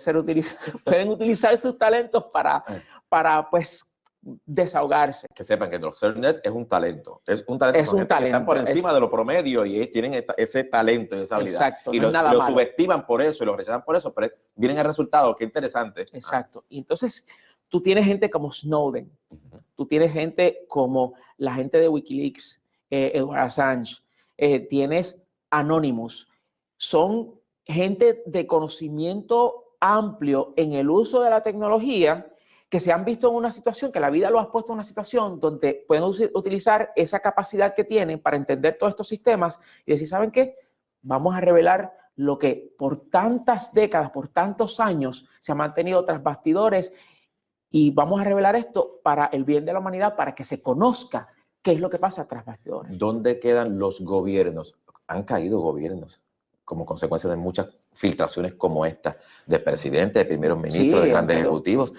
utilizar sus talentos para pues, desahogarse. Que sepan que ser nerd es un talento. Es un talento. Es un talento. Que están por encima de lo promedio y tienen ese talento y esa habilidad. Exacto. Y no lo subestiman por eso y lo rechazan por eso, pero vienen el resultado. Qué interesante. Exacto. Y entonces tú tienes gente como Snowden. Tú tienes gente como la gente de Wikileaks, Edward Assange. Tienes Anonymous. Son gente de conocimiento amplio en el uso de la tecnología que se han visto en una situación, que la vida lo ha puesto en una situación donde pueden utilizar esa capacidad que tienen para entender todos estos sistemas y decir, ¿saben qué? Vamos a revelar lo que por tantas décadas, por tantos años se ha mantenido tras bastidores Y vamos a revelar esto para el bien de la humanidad, para que se conozca qué es lo que pasa tras bastidores. ¿Dónde quedan los gobiernos? Han caído gobiernos como consecuencia de muchas filtraciones como esta, de presidentes, de primeros ministros, Sí, de grandes entiendo. ejecutivos.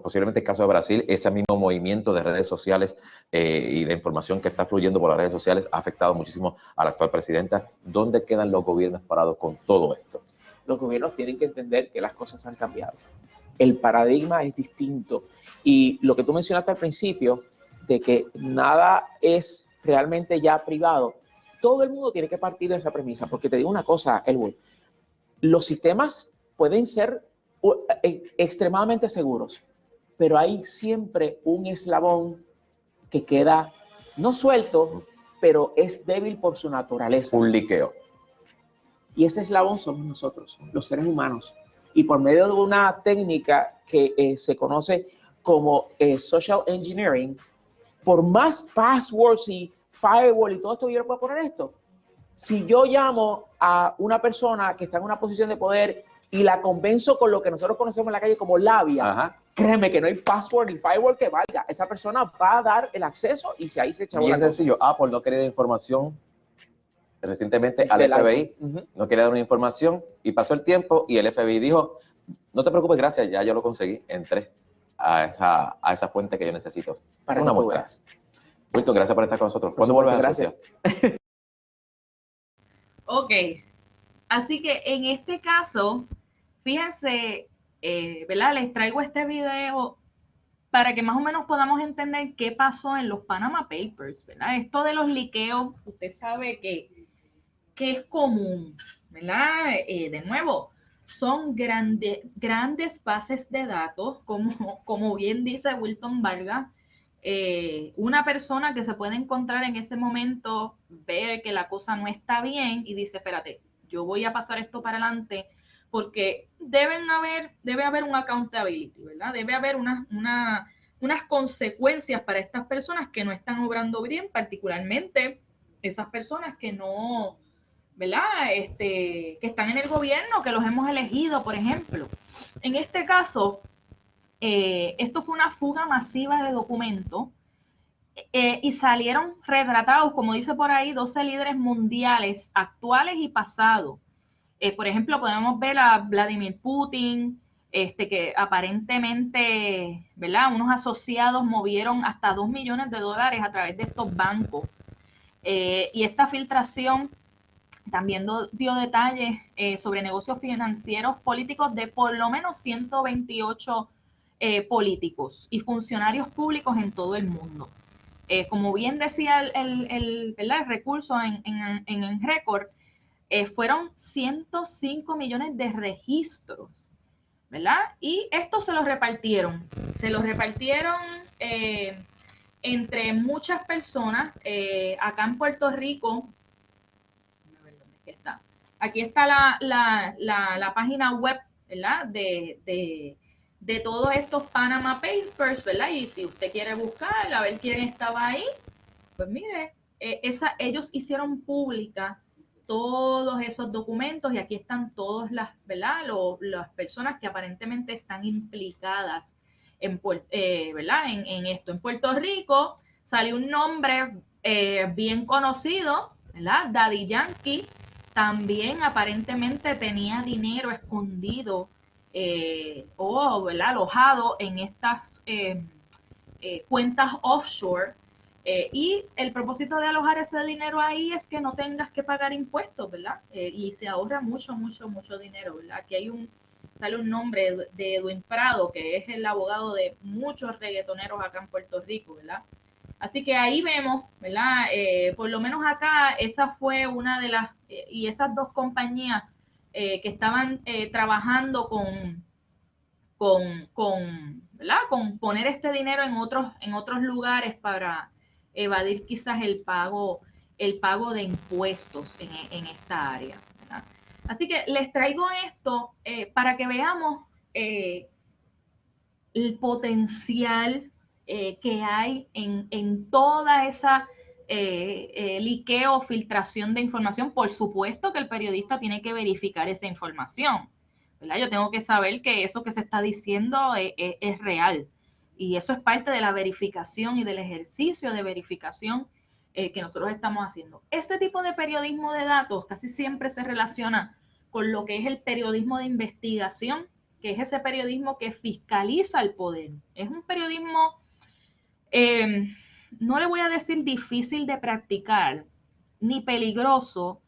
Posiblemente el caso de Brasil, ese mismo movimiento de redes sociales y de información que está fluyendo por las redes sociales ha afectado muchísimo a la actual presidenta. ¿Dónde quedan los gobiernos parados con todo esto? Los gobiernos tienen que entender que las cosas han cambiado. El paradigma es distinto. Y lo que tú mencionaste al principio, de que nada es realmente ya privado, todo el mundo tiene que partir de esa premisa. Porque te digo una cosa, Elwood, los sistemas pueden ser extremadamente seguros, pero hay siempre un eslabón que queda no suelto, pero es débil por su naturaleza. Un liqueo. Y ese eslabón somos nosotros, los seres humanos. Y por medio de una técnica que se conoce como social engineering, por más passwords y firewall y todo esto, yo le puedo poner esto. Si yo llamo a una persona que está en una posición de poder y la convenzo con lo que nosotros conocemos en la calle como labia, Ajá. créeme que no hay password ni firewall que valga. Esa persona va a dar el acceso y si ahí se echó Bien la cosa. sencillo, Apple no quería dar información recientemente al Del FBI, iPhone. no quería dar una información y pasó el tiempo y el FBI dijo, no te preocupes, gracias, ya yo lo conseguí, entré a esa fuente que yo necesito. Para Una que tú muestra. veas. Wilton, gracias por estar con nosotros. Por ¿Cuándo vuelves a supuesto, asociar? Ok, así que en este caso, fíjense, ¿verdad? Les traigo este video para que más o menos podamos entender qué pasó en los Panama Papers, ¿verdad? Esto de los liqueos, usted sabe que es común, ¿verdad? De nuevo, son grandes bases de datos, como bien dice Wilton Vargas. Una persona que se puede encontrar en ese momento ve que la cosa no está bien y dice, espérate, yo voy a pasar esto para adelante porque debe haber un accountability, ¿verdad? Debe haber unas consecuencias para estas personas que no están obrando bien, particularmente esas personas que no, ¿verdad? Que están en el gobierno, que los hemos elegido, por ejemplo. En este caso, esto fue una fuga masiva de documentos y salieron retratados, como dice por ahí, 12 líderes mundiales actuales y pasados. Por ejemplo, podemos ver a Vladimir Putin, que aparentemente, ¿verdad? Unos asociados movieron hasta $2 millones a través de estos bancos. Y esta filtración también dio detalles sobre negocios financieros políticos de por lo menos 128 políticos y funcionarios públicos en todo el mundo. Como bien decía el recurso en récord, fueron 105 millones de registros, ¿verdad? Y esto se los repartieron entre muchas personas. Acá en Puerto Rico, aquí está la página web, ¿verdad? De todos estos Panama Papers, ¿verdad? Y si usted quiere buscar, a ver quién estaba ahí, pues mire, ellos hicieron pública todos esos documentos y aquí están todas las, ¿verdad? Las personas que aparentemente están implicadas ¿verdad? En esto. En Puerto Rico salió un nombre bien conocido, ¿verdad? Daddy Yankee. También aparentemente tenía dinero escondido o, ¿verdad? Alojado en estas cuentas offshore. Y el propósito de alojar ese dinero ahí es que no tengas que pagar impuestos, ¿verdad? Y se ahorra mucho dinero, ¿verdad? Aquí sale un nombre de Edwin Prado, que es el abogado de muchos reggaetoneros acá en Puerto Rico, ¿verdad? Así que ahí vemos, ¿verdad? Por lo menos acá, esa fue una de las, y esas dos compañías que estaban trabajando ¿verdad? Con poner este dinero en otros lugares para evadir quizás el pago de impuestos en esta área, ¿verdad? Así que les traigo esto para que veamos el potencial que hay en toda esa liqueo, filtración de información. Por supuesto que el periodista tiene que verificar esa información, ¿verdad? Yo tengo que saber que eso que se está diciendo es real. Y eso es parte de la verificación y del ejercicio de verificación que nosotros estamos haciendo. Este tipo de periodismo de datos casi siempre se relaciona con lo que es el periodismo de investigación, que es ese periodismo que fiscaliza el poder. Es un periodismo, no le voy a decir difícil de practicar, ni peligroso,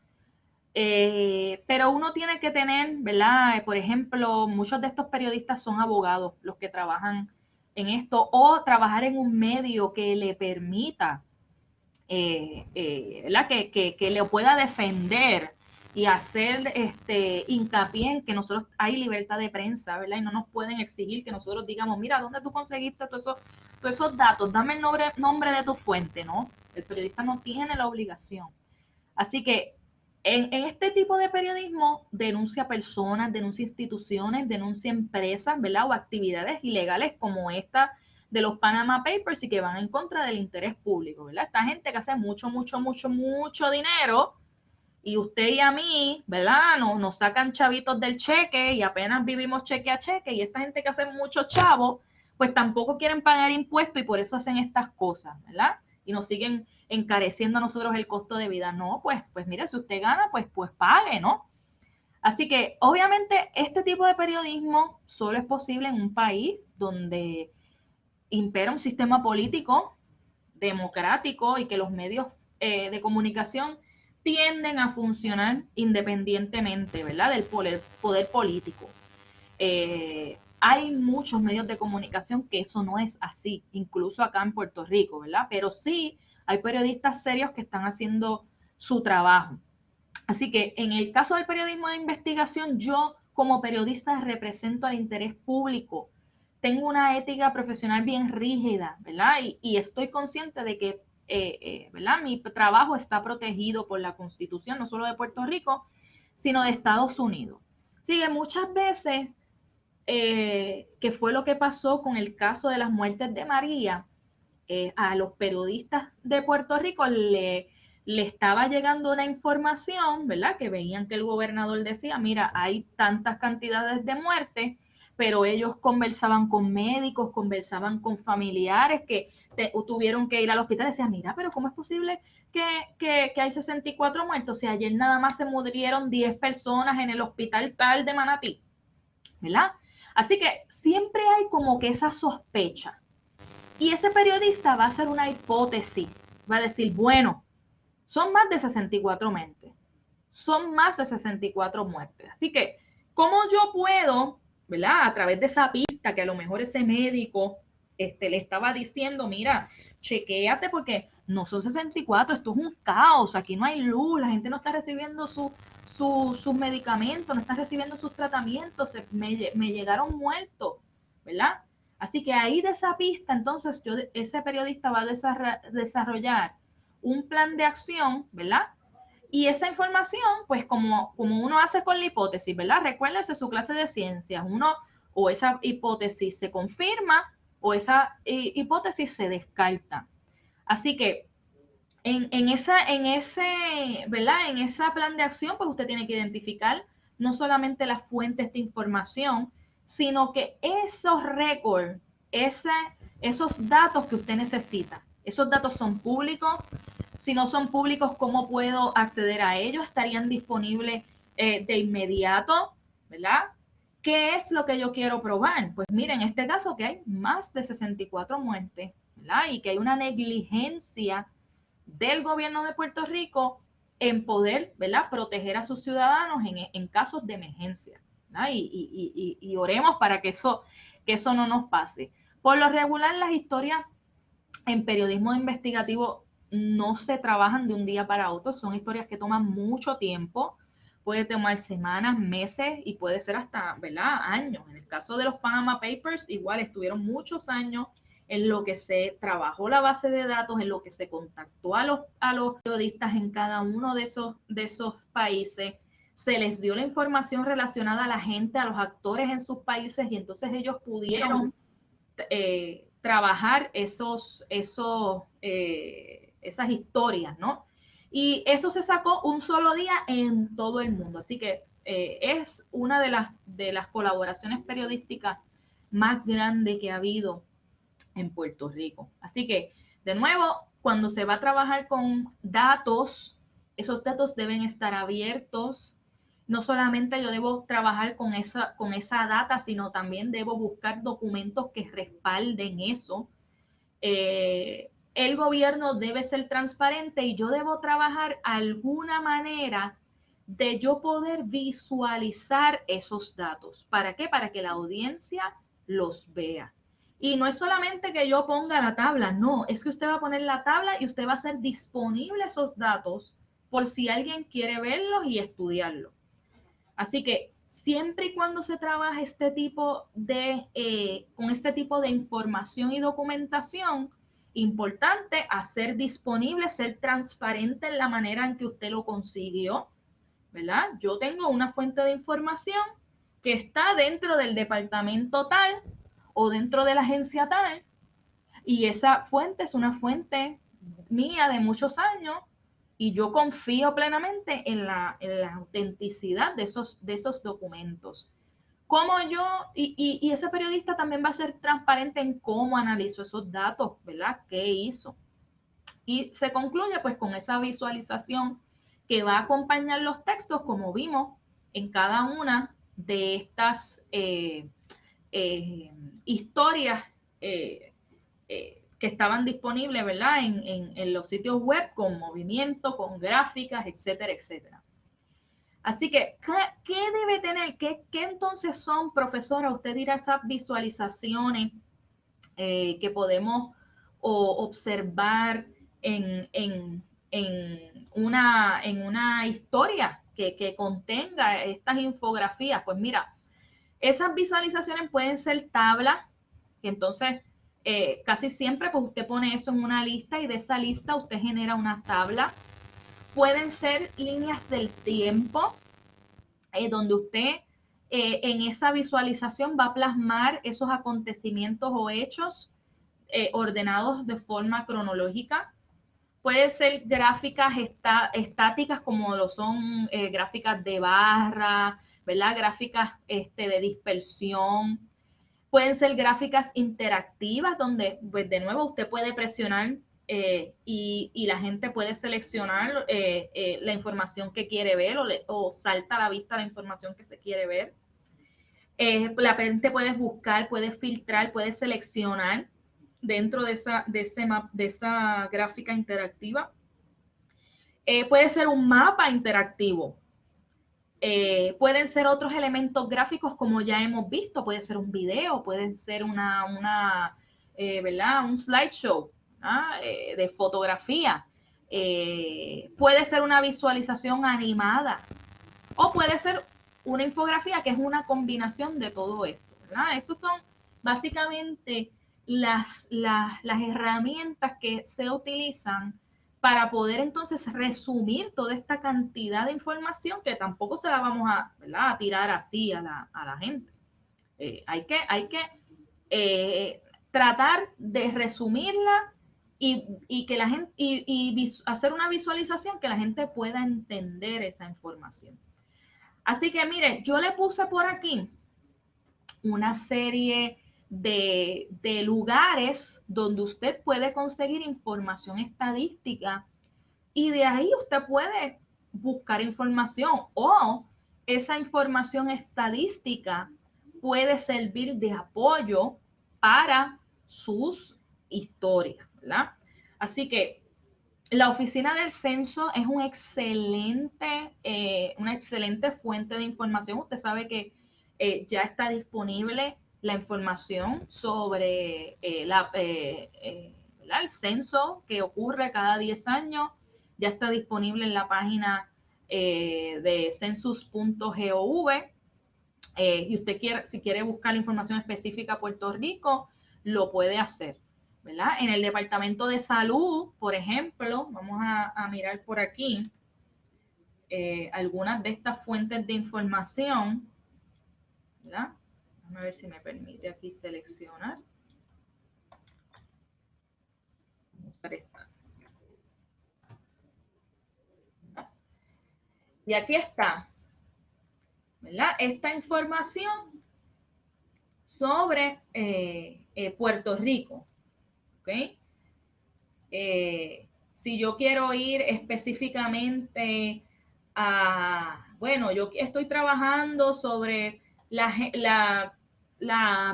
pero uno tiene que tener, ¿verdad? Por ejemplo, muchos de estos periodistas son abogados, los que trabajan en esto, o trabajar en un medio que le permita, ¿verdad? Que le pueda defender y hacer hincapié en que nosotros hay libertad de prensa, ¿verdad? Y no nos pueden exigir que nosotros digamos, mira, ¿dónde tú conseguiste todos esos datos? Dame el nombre de tu fuente, ¿no? El periodista no tiene la obligación. Así que en este tipo de periodismo denuncia personas, denuncia instituciones, denuncia empresas, ¿verdad? O actividades ilegales como esta de los Panama Papers y que van en contra del interés público, ¿verdad? Esta gente que hace mucho dinero y usted y a mí, ¿verdad? Nos sacan chavitos del cheque y apenas vivimos cheque a cheque, y esta gente que hace muchos chavos, pues tampoco quieren pagar impuestos y por eso hacen estas cosas, ¿verdad? Y nos siguen encareciendo a nosotros el costo de vida. No, pues mire, si usted gana, pues pague, ¿no? Así que obviamente este tipo de periodismo solo es posible en un país donde impera un sistema político democrático y que los medios de comunicación tienden a funcionar independientemente, ¿verdad? Del poder político. Hay muchos medios de comunicación que eso no es así, incluso acá en Puerto Rico, ¿verdad? Pero sí hay periodistas serios que están haciendo su trabajo. Así que en el caso del periodismo de investigación, yo como periodista represento al interés público. Tengo una ética profesional bien rígida, ¿verdad? Y estoy consciente de que, ¿verdad? Mi trabajo está protegido por la Constitución, no solo de Puerto Rico, sino de Estados Unidos. Así que muchas veces, que fue lo que pasó con el caso de las muertes de María, a los periodistas de Puerto Rico le estaba llegando una información, ¿verdad? Que veían que el gobernador decía, mira, hay tantas cantidades de muertes, pero ellos conversaban con médicos, conversaban con familiares que tuvieron que ir al hospital y decían, mira, pero ¿cómo es posible que hay 64 muertos? Si ayer nada más se murieron 10 personas en el hospital tal de Manatí, ¿verdad? Así que siempre hay como que esa sospecha. Y ese periodista va a hacer una hipótesis, va a decir, bueno, son más de 64 muertes, son más de 64 muertes. Así que, ¿cómo yo puedo, ¿verdad? A través de esa pista que a lo mejor ese médico le estaba diciendo, mira, chequéate porque no son 64, esto es un caos, aquí no hay luz, la gente no está recibiendo sus medicamentos, no está recibiendo sus tratamientos, me llegaron muertos, ¿verdad? Así que ahí de esa pista, entonces ese periodista va a desarrollar un plan de acción, ¿verdad? Y esa información, pues como uno hace con la hipótesis, ¿verdad? Recuérdese su clase de ciencias, o esa hipótesis se confirma o esa hipótesis se descarta. Así que en ese, ¿verdad? En ese plan de acción, pues usted tiene que identificar no solamente las fuentes de información, sino que esos récords, esos datos que usted necesita, esos datos son públicos. Si no son públicos, ¿cómo puedo acceder a ellos? ¿Estarían disponibles de inmediato? ¿Verdad? ¿Qué es lo que yo quiero probar? Pues mira, en este caso que hay más de 64 muertes, ¿verdad? Y que hay una negligencia del gobierno de Puerto Rico en poder, ¿verdad?, proteger a sus ciudadanos en casos de emergencia, ¿verdad? Y oremos para que eso no nos pase. Por lo regular, las historias en periodismo investigativo no se trabajan de un día para otro, son historias que toman mucho tiempo, puede tomar semanas, meses y puede ser hasta, ¿verdad?, años. En el caso de los Panama Papers, igual estuvieron muchos años en lo que se trabajó la base de datos, en lo que se contactó a los periodistas en cada uno de esos países, se les dio la información relacionada a la gente, a los actores en sus países, y entonces ellos pudieron trabajar esas historias, ¿no? Y eso se sacó un solo día en todo el mundo. Así que es una de las colaboraciones periodísticas más grandes que ha habido en Puerto Rico. Así que, de nuevo, cuando se va a trabajar con datos, esos datos deben estar abiertos. No solamente yo debo trabajar con esa data, sino también debo buscar documentos que respalden eso. El gobierno debe ser transparente y yo debo trabajar alguna manera de yo poder visualizar esos datos. ¿Para qué? Para que la audiencia los vea. Y no es solamente que yo ponga la tabla, no, es que usted va a poner la tabla y usted va a hacer disponible esos datos por si alguien quiere verlos y estudiarlos. Así que siempre y cuando se trabaja con este tipo de información y documentación, importante hacer disponible, ser transparente en la manera en que usted lo consiguió, ¿verdad? Yo tengo una fuente de información que está dentro del departamento tal o dentro de la agencia tal, y esa fuente es una fuente mía de muchos años, y yo confío plenamente en la autenticidad de esos documentos. Cómo yo, y ese periodista también va a ser transparente en cómo analizó esos datos, ¿verdad? ¿Qué hizo? Y se concluye pues con esa visualización que va a acompañar los textos, como vimos en cada una de estas historias que estaban disponibles, ¿verdad? En los sitios web, con movimiento, con gráficas, etcétera, etcétera. Así que, ¿qué debe tener? ¿Qué entonces son, profesora? Usted dirá esas visualizaciones que podemos observar en una historia que contenga estas infografías. Pues mira, esas visualizaciones pueden ser tablas, que entonces casi siempre pues usted pone eso en una lista y de esa lista usted genera una tabla. Pueden ser líneas del tiempo, donde usted en esa visualización va a plasmar esos acontecimientos o hechos ordenados de forma cronológica. Puede ser gráficas estáticas como lo son gráficas de barra, ¿verdad? Gráficas de dispersión. Pueden ser gráficas interactivas donde, pues de nuevo, usted puede presionar y la gente puede seleccionar la información que quiere ver o salta a la vista la información que se quiere ver. La gente puede buscar, puede filtrar, puede seleccionar dentro de esa gráfica interactiva. Puede ser un mapa interactivo. Pueden ser otros elementos gráficos como ya hemos visto, puede ser un video, puede ser ¿verdad? Un slideshow de fotografía, puede ser una visualización animada o puede ser una infografía que es una combinación de todo esto, ¿verdad? Esos son básicamente las herramientas que se utilizan para poder entonces resumir toda esta cantidad de información que tampoco se la vamos a, ¿verdad?, a tirar así a la gente. Hay que tratar de resumirla y que la gente hacer una visualización que la gente pueda entender esa información. Así que mire, yo le puse por aquí una serie de lugares donde usted puede conseguir información estadística y de ahí usted puede buscar información o esa información estadística puede servir de apoyo para sus historias, ¿verdad? Así que la Oficina del Censo es una excelente fuente de información. Usted sabe que ya está disponible la información sobre el censo que ocurre cada 10 años. Ya está disponible en la página de census.gov. Y usted si quiere buscar la información específica a Puerto Rico, lo puede hacer, ¿verdad? En el Departamento de Salud, por ejemplo, vamos a mirar por aquí algunas de estas fuentes de información, ¿verdad? Vamos a ver si me permite aquí seleccionar. Y aquí está. ¿verdad? Esta información sobre Puerto Rico, ¿ok? Si yo quiero ir específicamente a, bueno, yo estoy trabajando sobre las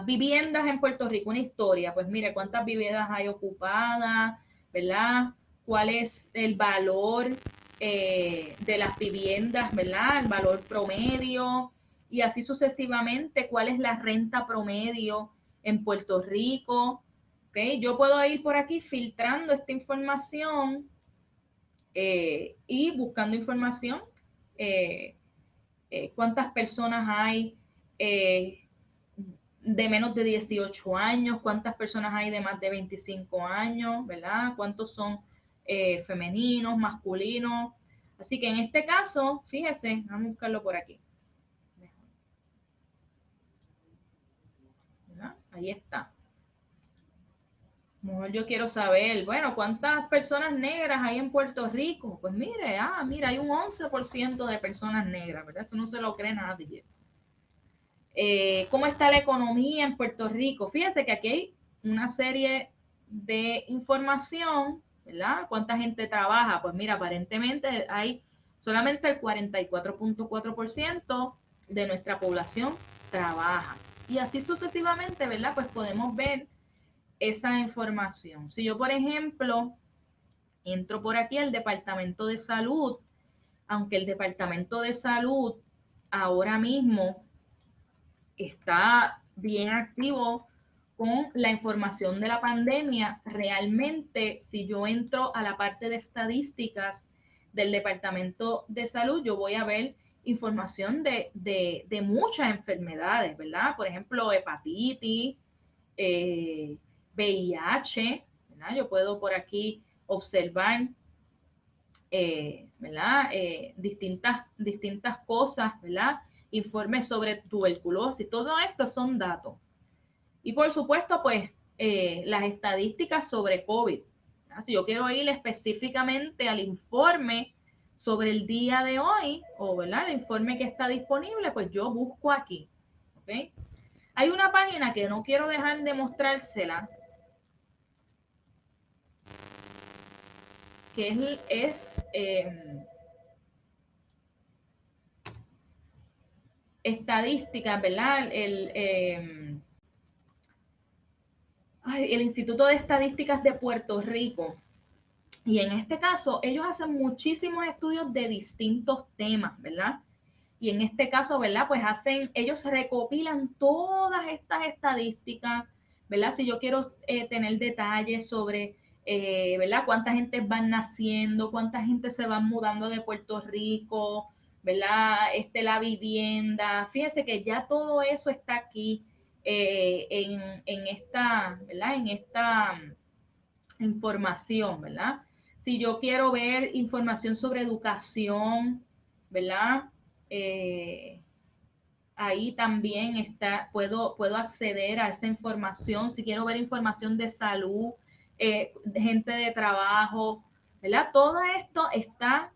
viviendas en Puerto Rico, una historia, pues mire, cuántas viviendas hay ocupadas, ¿verdad? ¿Cuál es el valor de las viviendas, ¿verdad? El valor promedio y así sucesivamente, ¿cuál es la renta promedio en Puerto Rico? ¿Okay? Yo puedo ir por aquí filtrando esta información y buscando información. ¿Cuántas personas hay de menos de 18 años? ¿Cuántas personas hay de más de 25 años? ¿Verdad? ¿Cuántos son femeninos, masculinos? Así que en este caso, fíjese, vamos a buscarlo por aquí. ¿Verdad? Ahí está. Mejor yo quiero saber, bueno, ¿cuántas personas negras hay en Puerto Rico? Pues mire, mira, hay un 11% de personas negras, ¿verdad? Eso no se lo cree nadie. ¿Cómo está la economía en Puerto Rico? Fíjense que aquí hay una serie de información, ¿verdad? ¿Cuánta gente trabaja? Pues mira, aparentemente hay solamente el 44.4% de nuestra población trabaja. Y así sucesivamente, ¿verdad? Pues podemos ver esa información. Si yo, por ejemplo, entro por aquí al Departamento de Salud, aunque el Departamento de Salud ahora mismo está bien activo con la información de la pandemia, realmente si yo entro a la parte de estadísticas del Departamento de Salud, yo voy a ver información de muchas enfermedades, ¿verdad? Por ejemplo, hepatitis, VIH, ¿verdad? Yo puedo por aquí observar, ¿verdad? Distintas cosas, ¿verdad? Informes sobre tuberculosis, todo esto son datos. Y por supuesto, pues, las estadísticas sobre COVID. ¿Verdad? Si yo quiero ir específicamente al informe sobre el día de hoy, o, ¿verdad? El informe que está disponible, pues yo busco aquí, ¿ok? Hay una página que no quiero dejar de mostrársela, que es estadísticas, ¿verdad? El Instituto de Estadísticas de Puerto Rico. Y en este caso, ellos hacen muchísimos estudios de distintos temas, ¿verdad? Y en este caso, ¿verdad? Pues ellos recopilan todas estas estadísticas, ¿verdad? Si yo quiero tener detalles sobre, ¿verdad? Cuánta gente van naciendo, cuánta gente se van mudando de Puerto Rico, ¿verdad? La vivienda. Fíjense que ya todo eso está aquí en esta, ¿verdad? En esta información, ¿verdad? Si yo quiero ver información sobre educación, ¿verdad? Ahí también puedo acceder a esa información. Si quiero ver información de salud, de gente de trabajo, ¿verdad? Todo esto está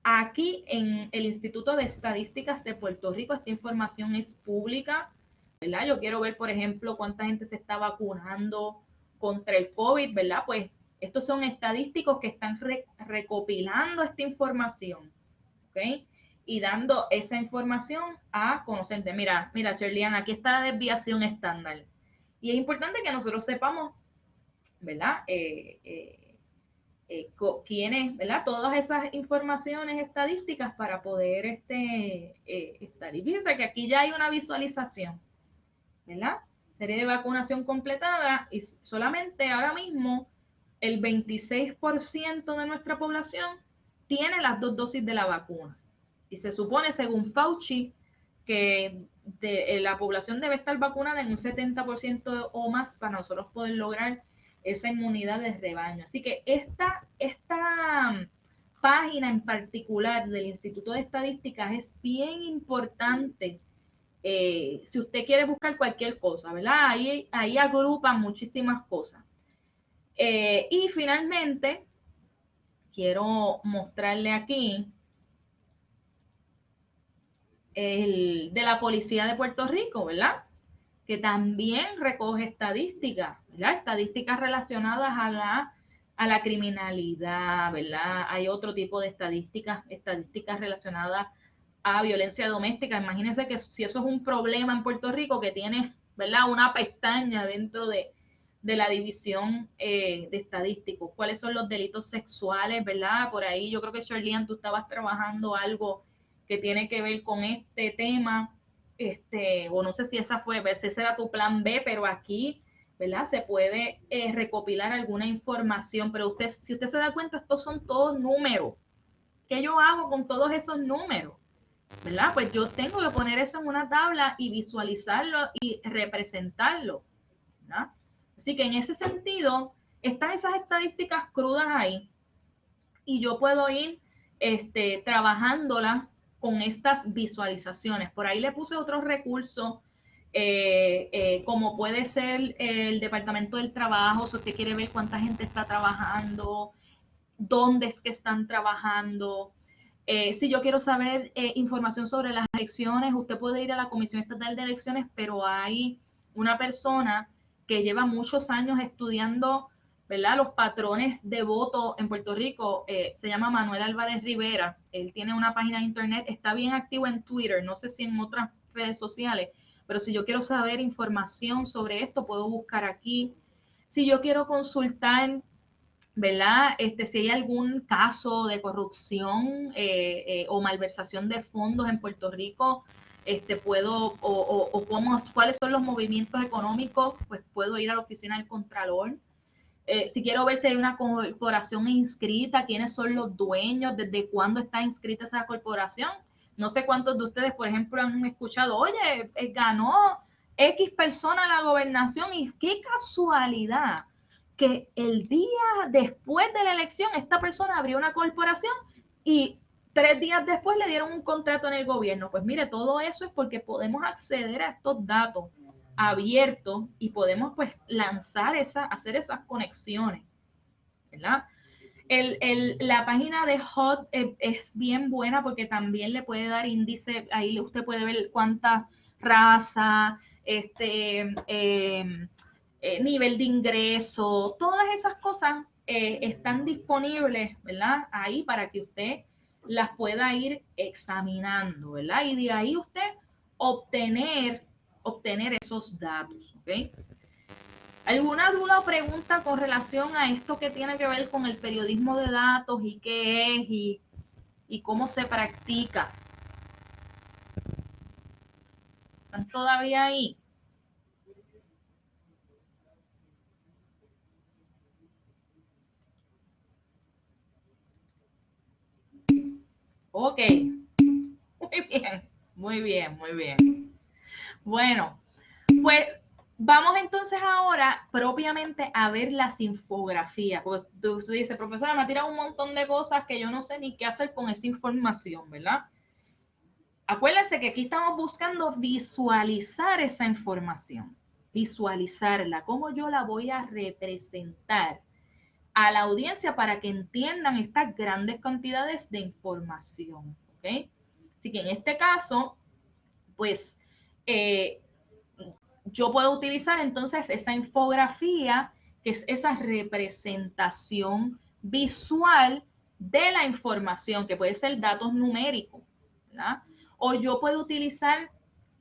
aquí en el Instituto de Estadísticas de Puerto Rico. Esta información es pública, ¿verdad? Yo quiero ver, por ejemplo, cuánta gente se está vacunando contra el COVID, ¿verdad? Pues estos son estadísticos que están recopilando esta información, ¿ok? Y dando esa información a conocerte. Mira, Shirley, aquí está la desviación estándar. Y es importante que nosotros sepamos, ¿verdad? Quiénes, ¿verdad? Todas esas informaciones estadísticas para poder estar. Y fíjense que aquí ya hay una visualización, ¿verdad? Serie de vacunación completada y solamente ahora mismo el 26% de nuestra población tiene las 2 dosis de la vacuna. Y se supone, según Fauci, que la población debe estar vacunada en un 70% o más para nosotros poder lograr esa inmunidad de rebaño. Así que esta página en particular del Instituto de Estadísticas es bien importante. Si usted quiere buscar cualquier cosa, ¿verdad? Ahí agrupan muchísimas cosas. Y finalmente, quiero mostrarle aquí de la Policía de Puerto Rico, ¿verdad? Que también recoge estadísticas, ¿verdad? Estadísticas relacionadas a la criminalidad, ¿verdad? Hay otro tipo de estadísticas relacionadas a violencia doméstica. Imagínense que si eso es un problema en Puerto Rico, que tiene, ¿verdad?, una pestaña dentro de la división de estadísticos. ¿Cuáles son los delitos sexuales, verdad? Por ahí yo creo que, Charlian, tú estabas trabajando algo que tiene que ver con este tema, o no sé si esa ese era tu plan B, pero aquí, ¿verdad?, se puede recopilar alguna información, pero si usted se da cuenta, estos son todos números. ¿Qué yo hago con todos esos números? ¿Verdad? Pues yo tengo que poner eso en una tabla y visualizarlo y representarlo, ¿verdad? Así que en ese sentido, están esas estadísticas crudas ahí y yo puedo ir trabajándolas con estas visualizaciones. Por ahí le puse otros recursos, como puede ser el Departamento del Trabajo, si usted quiere ver cuánta gente está trabajando, dónde es que están trabajando. Si yo quiero saber información sobre las elecciones, usted puede ir a la Comisión Estatal de Elecciones, pero hay una persona que lleva muchos años estudiando, ¿verdad?, los patrones de voto en Puerto Rico. Se llama Manuel Álvarez Rivera. Él tiene una página de internet, está bien activo en Twitter, no sé si en otras redes sociales, pero si yo quiero saber información sobre esto, puedo buscar aquí. Si yo quiero consultar, ¿verdad?, si hay algún caso de corrupción o malversación de fondos en Puerto Rico, puedo, cuáles son los movimientos económicos, pues puedo ir a la oficina del Contralor. Si quiero ver si hay una corporación inscrita, quiénes son los dueños, desde cuándo está inscrita esa corporación. No sé cuántos de ustedes, por ejemplo, han escuchado, oye, ganó X persona la gobernación, y qué casualidad que el día después de la elección esta persona abrió una corporación y 3 días después le dieron un contrato en el gobierno. Pues mire, todo eso es porque podemos acceder a estos datos abiertos y podemos pues hacer esas conexiones, ¿verdad? La página de HOT es bien buena porque también le puede dar índice, ahí usted puede ver cuántas razas, nivel de ingreso, todas esas cosas están disponibles, ¿verdad?, ahí para que usted las pueda ir examinando, ¿verdad? Y de ahí usted obtener esos datos, ¿ok? ¿Alguna duda o pregunta con relación a esto que tiene que ver con el periodismo de datos y qué es y cómo se practica? ¿Están todavía ahí? Ok. Muy bien, muy bien, muy bien. Bueno, pues vamos entonces ahora propiamente a ver las infografías. Porque tú dices, profesora, me ha tirado un montón de cosas que yo no sé ni qué hacer con esa información, ¿verdad? Acuérdense que aquí estamos buscando visualizar esa información, visualizarla, cómo yo la voy a representar a la audiencia para que entiendan estas grandes cantidades de información, ¿ok? Así que en este caso, pues, yo puedo utilizar entonces esa infografía, que es esa representación visual de la información, que puede ser datos numéricos, ¿verdad? O yo puedo utilizar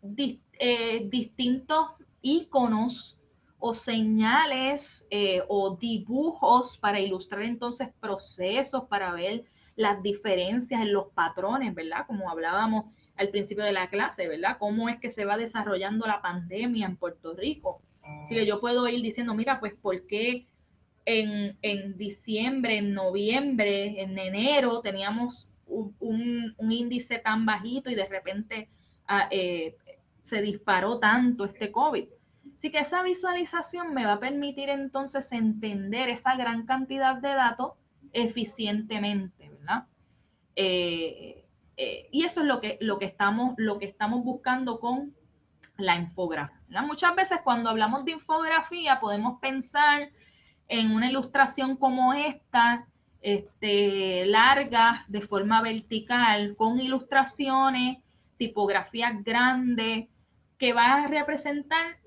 distintos iconos o señales o dibujos para ilustrar entonces procesos, para ver las diferencias en los patrones, ¿verdad? Como hablábamos al principio de la clase, ¿verdad? Cómo es que se va desarrollando la pandemia en Puerto Rico. Así que yo puedo ir diciendo, mira, pues, ¿por qué en diciembre, en noviembre, en enero teníamos un índice tan bajito y de repente se disparó tanto este COVID? Así que esa visualización me va a permitir entonces entender esa gran cantidad de datos eficientemente, ¿verdad? Y eso es lo que estamos buscando con la infografía, ¿verdad? Muchas veces cuando hablamos de infografía podemos pensar en una ilustración como esta, larga, de forma vertical, con ilustraciones tipografía grande, que va a representar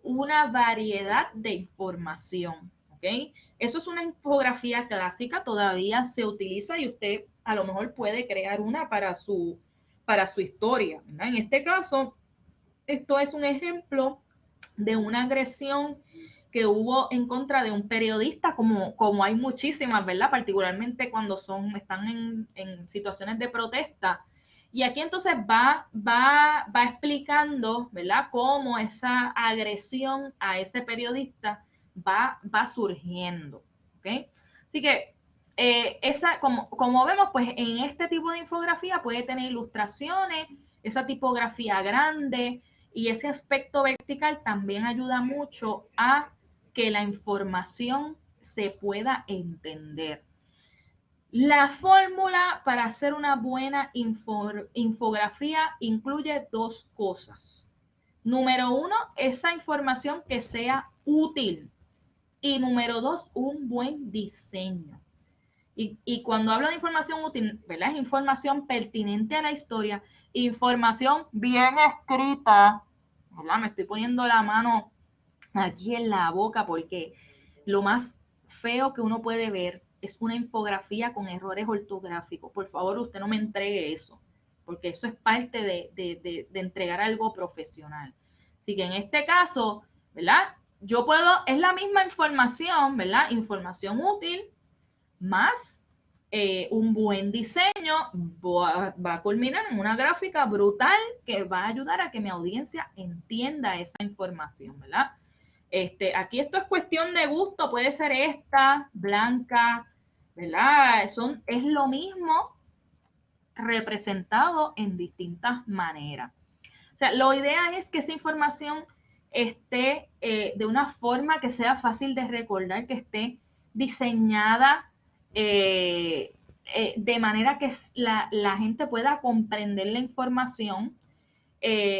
una variedad de información, ¿ok? Eso es una infografía clásica, todavía se utiliza y usted a lo mejor puede crear una para su historia, ¿verdad? En este caso, esto es un ejemplo de una agresión que hubo en contra de un periodista, como hay muchísimas, ¿verdad? Particularmente cuando están en situaciones de protesta. Y aquí entonces va explicando, ¿verdad?, cómo esa agresión a ese periodista va surgiendo, ¿ok? Así que como vemos, pues en este tipo de infografía puede tener ilustraciones, esa tipografía grande, y ese aspecto vertical también ayuda mucho a que la información se pueda entender. La fórmula para hacer una buena infografía incluye dos cosas. Número uno, esa información que sea útil. Y número dos, un buen diseño. Y cuando hablo de información útil, ¿verdad? Es información pertinente a la historia, información bien escrita, ¿verdad? Me estoy poniendo la mano aquí en la boca porque lo más feo que uno puede ver es una infografía con errores ortográficos. Por favor, usted no me entregue eso, porque eso es parte de entregar algo profesional. Así que en este caso, ¿verdad? Es la misma información, ¿verdad? Información útil más un buen diseño va a culminar en una gráfica brutal que va a ayudar a que mi audiencia entienda esa información, ¿verdad? Aquí esto es cuestión de gusto, puede ser esta, blanca, ¿verdad? Es lo mismo representado en distintas maneras. O sea, lo ideal es que esa información esté de una forma que sea fácil de recordar, que esté diseñada de manera que la gente pueda comprender la información.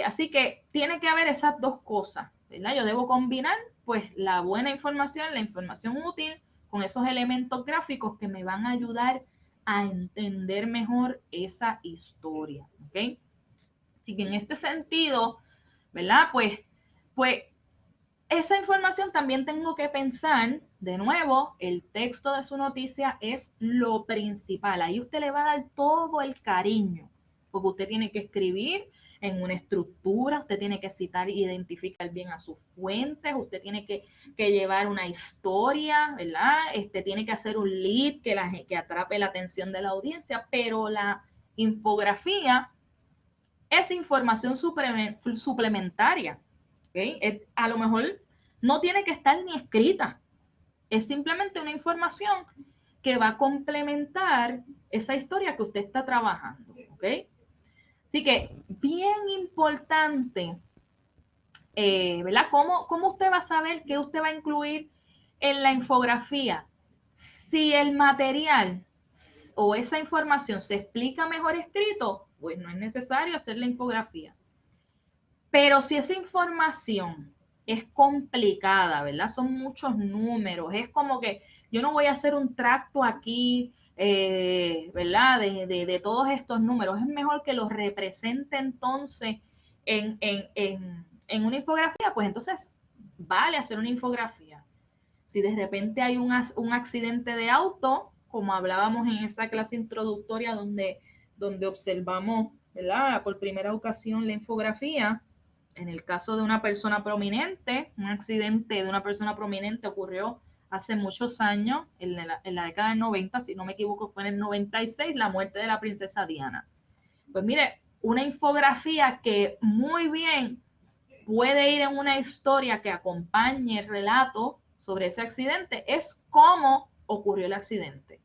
Así que tiene que haber esas dos cosas, ¿verdad? Yo debo combinar pues la buena información, la información útil, con esos elementos gráficos que me van a ayudar a entender mejor esa historia, ¿ok? Así que en este sentido, ¿verdad? Pues esa información también tengo que pensar, de nuevo, el texto de su noticia es lo principal. Ahí usted le va a dar todo el cariño, porque usted tiene que escribir en una estructura, usted tiene que citar e identificar bien a sus fuentes, usted tiene que llevar una historia, ¿verdad? Tiene que hacer un lead que atrape la atención de la audiencia, pero la infografía es información suplementaria. ¿Okay? A lo mejor no tiene que estar ni escrita, es simplemente una información que va a complementar esa historia que usted está trabajando. ¿Okay? Así que bien importante, ¿verdad? ¿Cómo usted va a saber qué usted va a incluir en la infografía? Si el material o esa información se explica mejor escrito, pues no es necesario hacer la infografía. Pero si esa información es complicada, ¿verdad? Son muchos números, es como que yo no voy a hacer un tracto aquí, ¿verdad? De todos estos números. Es mejor que los represente entonces en una infografía, pues entonces vale hacer una infografía. Si de repente hay un accidente de auto, como hablábamos en esa clase introductoria donde observamos, ¿verdad? Por primera ocasión la infografía, en el caso de una persona prominente, un accidente de una persona prominente ocurrió hace muchos años, en la década del 90, si no me equivoco fue en el 96, la muerte de la princesa Diana. Pues mire, una infografía que muy bien puede ir en una historia que acompañe el relato sobre ese accidente, es cómo ocurrió el accidente.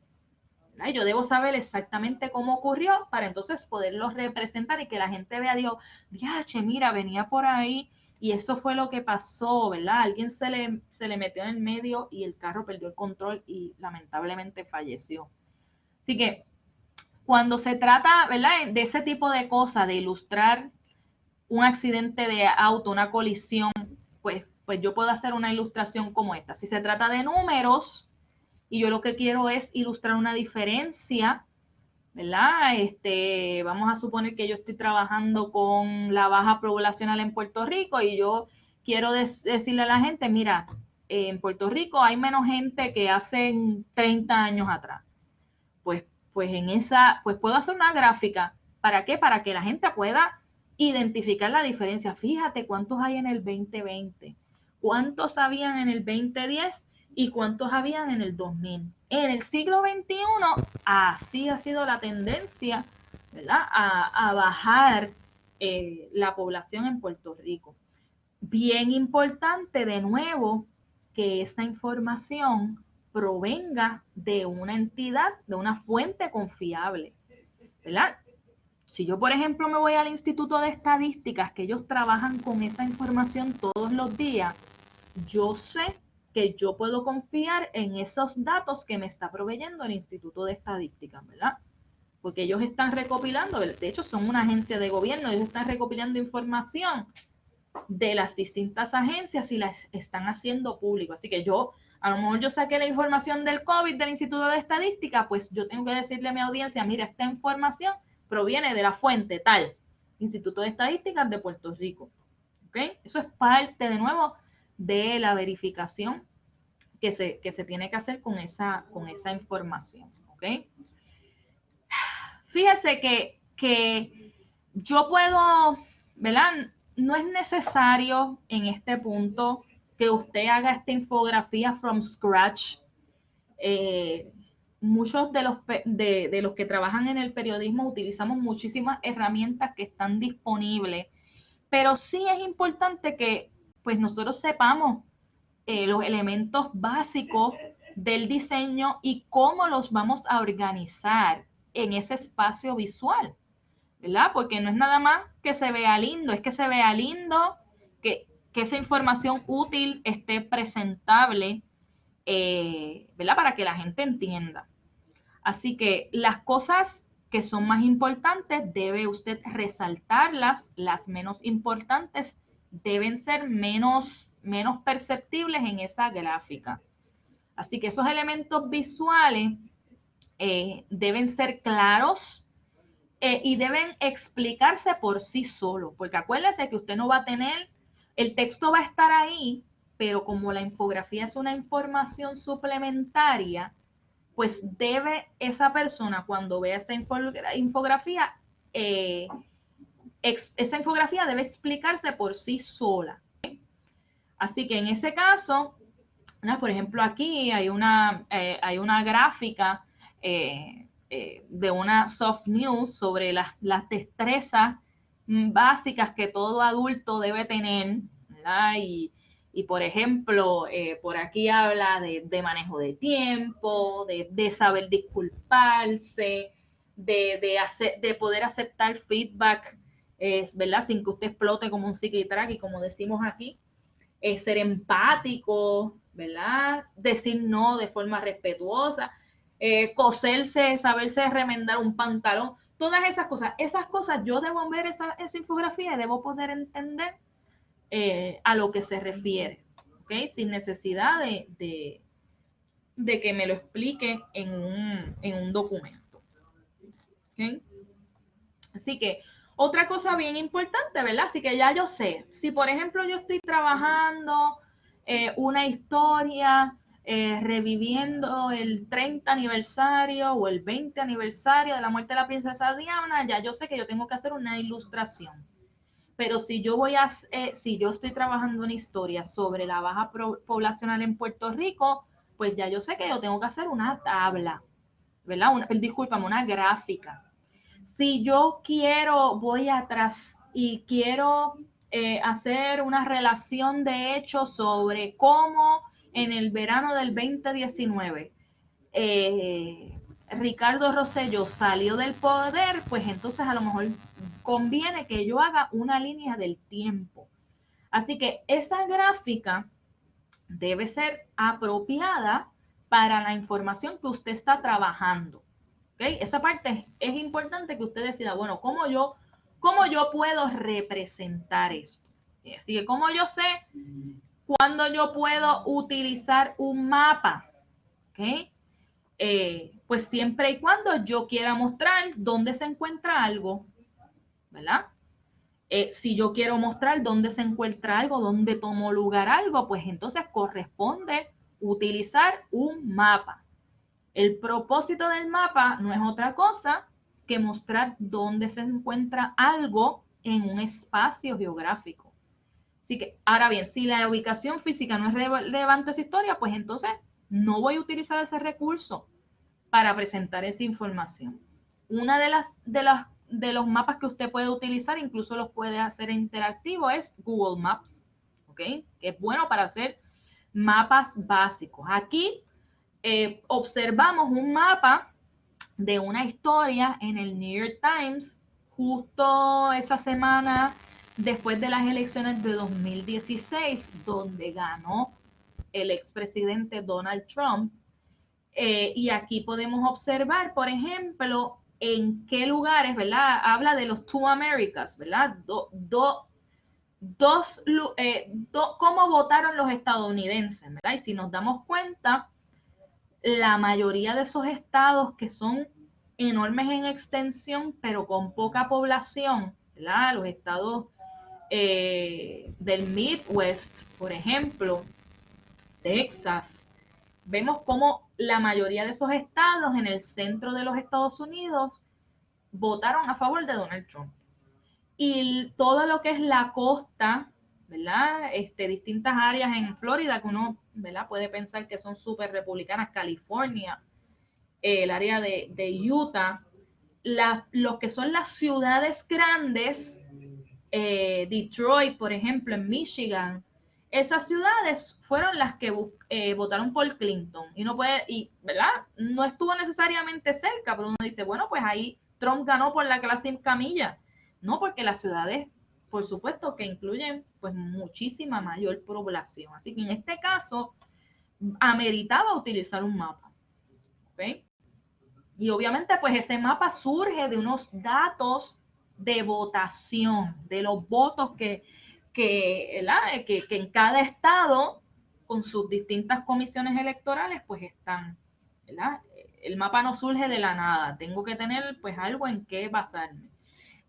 Yo debo saber exactamente cómo ocurrió para entonces poderlo representar y que la gente vea, digo, diache, mira, venía por ahí y eso fue lo que pasó, ¿verdad? Alguien se le metió en el medio y el carro perdió el control y lamentablemente falleció. Así que cuando se trata, ¿verdad?, de ese tipo de cosas, de ilustrar un accidente de auto, una colisión, pues yo puedo hacer una ilustración como esta. Si se trata de números y yo lo que quiero es ilustrar una diferencia ¿verdad? Vamos a suponer que yo estoy trabajando con la baja poblacional en Puerto Rico y yo quiero decirle a la gente, mira, en Puerto Rico hay menos gente que hace 30 años atrás. Pues puedo hacer una gráfica. ¿Para qué? Para que la gente pueda identificar la diferencia. Fíjate cuántos hay en el 2020, cuántos habían en el 2010 y cuántos habían en el 2000. En el siglo XXI, así ha sido la tendencia, ¿verdad? A bajar la población en Puerto Rico. Bien importante, de nuevo, que esta información provenga de una entidad, de una fuente confiable, ¿verdad? Si yo, por ejemplo, me voy al Instituto de Estadísticas, que ellos trabajan con esa información todos los días, yo sé que yo puedo confiar en esos datos que me está proveyendo el Instituto de Estadísticas, ¿verdad? Porque ellos están recopilando, de hecho son una agencia de gobierno, ellos están recopilando información de las distintas agencias y las están haciendo público. Así que a lo mejor yo saqué la información del COVID del Instituto de Estadística, pues yo tengo que decirle a mi audiencia, mira, esta información proviene de la fuente tal, Instituto de Estadísticas de Puerto Rico. ¿Ok? Eso es parte, de nuevo, de la verificación que se tiene que hacer con esa información. ¿Ok? Fíjese que yo puedo, ¿verdad? No es necesario en este punto que usted haga esta infografía from scratch. Muchos de los que trabajan en el periodismo utilizamos muchísimas herramientas que están disponibles, pero sí es importante que pues nosotros sepamos los elementos básicos del diseño y cómo los vamos a organizar en ese espacio visual, ¿verdad? Porque no es nada más que se vea lindo, es que se vea lindo, que esa información útil esté presentable, ¿verdad? Para que la gente entienda. Así que las cosas que son más importantes debe usted resaltarlas, las menos importantes deben ser menos perceptibles en esa gráfica. Así que esos elementos visuales deben ser claros y deben explicarse por sí solos, porque acuérdese que usted no va a tener, el texto va a estar ahí, pero como la infografía es una información suplementaria, pues debe esa persona, cuando vea esa infografía, esa infografía debe explicarse por sí sola. Así que en ese caso, ¿no? Por ejemplo, aquí hay una gráfica de una soft news sobre las destrezas básicas que todo adulto debe tener, ¿verdad? Y por ejemplo, por aquí habla de manejo de tiempo, de saber disculparse, de poder aceptar feedback, ¿verdad? Sin que usted explote como un psiquitraque, como decimos aquí. Ser empático, ¿verdad? Decir no de forma respetuosa, coserse, saberse remendar un pantalón, todas esas cosas yo debo ver esa infografía y debo poder entender a lo que se refiere, ¿ok? Sin necesidad de que me lo explique en un documento, ¿ok? Así que otra cosa bien importante, ¿verdad? Así que ya yo sé, si por ejemplo yo estoy trabajando una historia reviviendo el 30 aniversario o el 20 aniversario de la muerte de la princesa Diana, ya yo sé que yo tengo que hacer una ilustración. Pero si yo estoy trabajando una historia sobre la baja poblacional en Puerto Rico, pues ya yo sé que yo tengo que hacer una tabla, ¿verdad? Discúlpame, una gráfica. Si yo voy atrás y quiero hacer una relación de hechos sobre cómo en el verano del 2019 Ricardo Rosselló salió del poder, pues entonces a lo mejor conviene que yo haga una línea del tiempo. Así que esa gráfica debe ser apropiada para la información que usted está trabajando. ¿Okay? Esa parte es importante que usted decida, bueno, ¿cómo yo puedo representar esto? Así que, ¿cómo yo sé cuándo yo puedo utilizar un mapa? ¿Okay? pues siempre y cuando yo quiera mostrar dónde se encuentra algo, ¿verdad? Si yo quiero mostrar dónde se encuentra algo, dónde tomó lugar algo, pues entonces corresponde utilizar un mapa. El propósito del mapa no es otra cosa que mostrar dónde se encuentra algo en un espacio geográfico. Así que, ahora bien, si la ubicación física no es relevante a esa historia, pues entonces no voy a utilizar ese recurso para presentar esa información. Una de los mapas que usted puede utilizar, incluso los puede hacer interactivos, es Google Maps, ¿ok? Que es bueno para hacer mapas básicos. Aquí observamos un mapa de una historia en el New York Times justo esa semana después de las elecciones de 2016, donde ganó el expresidente Donald Trump. Y aquí podemos observar, por ejemplo, en qué lugares, ¿verdad? Habla de los two Americas, ¿verdad? Cómo votaron los estadounidenses, ¿verdad? Y si nos damos cuenta, la mayoría de esos estados que son enormes en extensión, pero con poca población, ¿verdad? Los estados del Midwest, por ejemplo, Texas, vemos cómo la mayoría de esos estados en el centro de los Estados Unidos votaron a favor de Donald Trump. Y todo lo que es la costa, ¿verdad? Distintas áreas en Florida que uno, ¿verdad?, puede pensar que son súper republicanas, California, el área de Utah, los que son las ciudades grandes, Detroit, por ejemplo, en Michigan, esas ciudades fueron las que votaron por Clinton. Y no puede, y, ¿verdad? No estuvo necesariamente cerca, pero uno dice, bueno, pues ahí Trump ganó por la clásica milla. No, porque las ciudades, por supuesto, que incluyen pues muchísima mayor población. Así que en este caso, ameritaba utilizar un mapa. ¿Ok? Y obviamente, pues ese mapa surge de unos datos de votación, de los votos que en cada estado, con sus distintas comisiones electorales, pues están, ¿verdad? El mapa no surge de la nada, tengo que tener pues algo en qué basarme.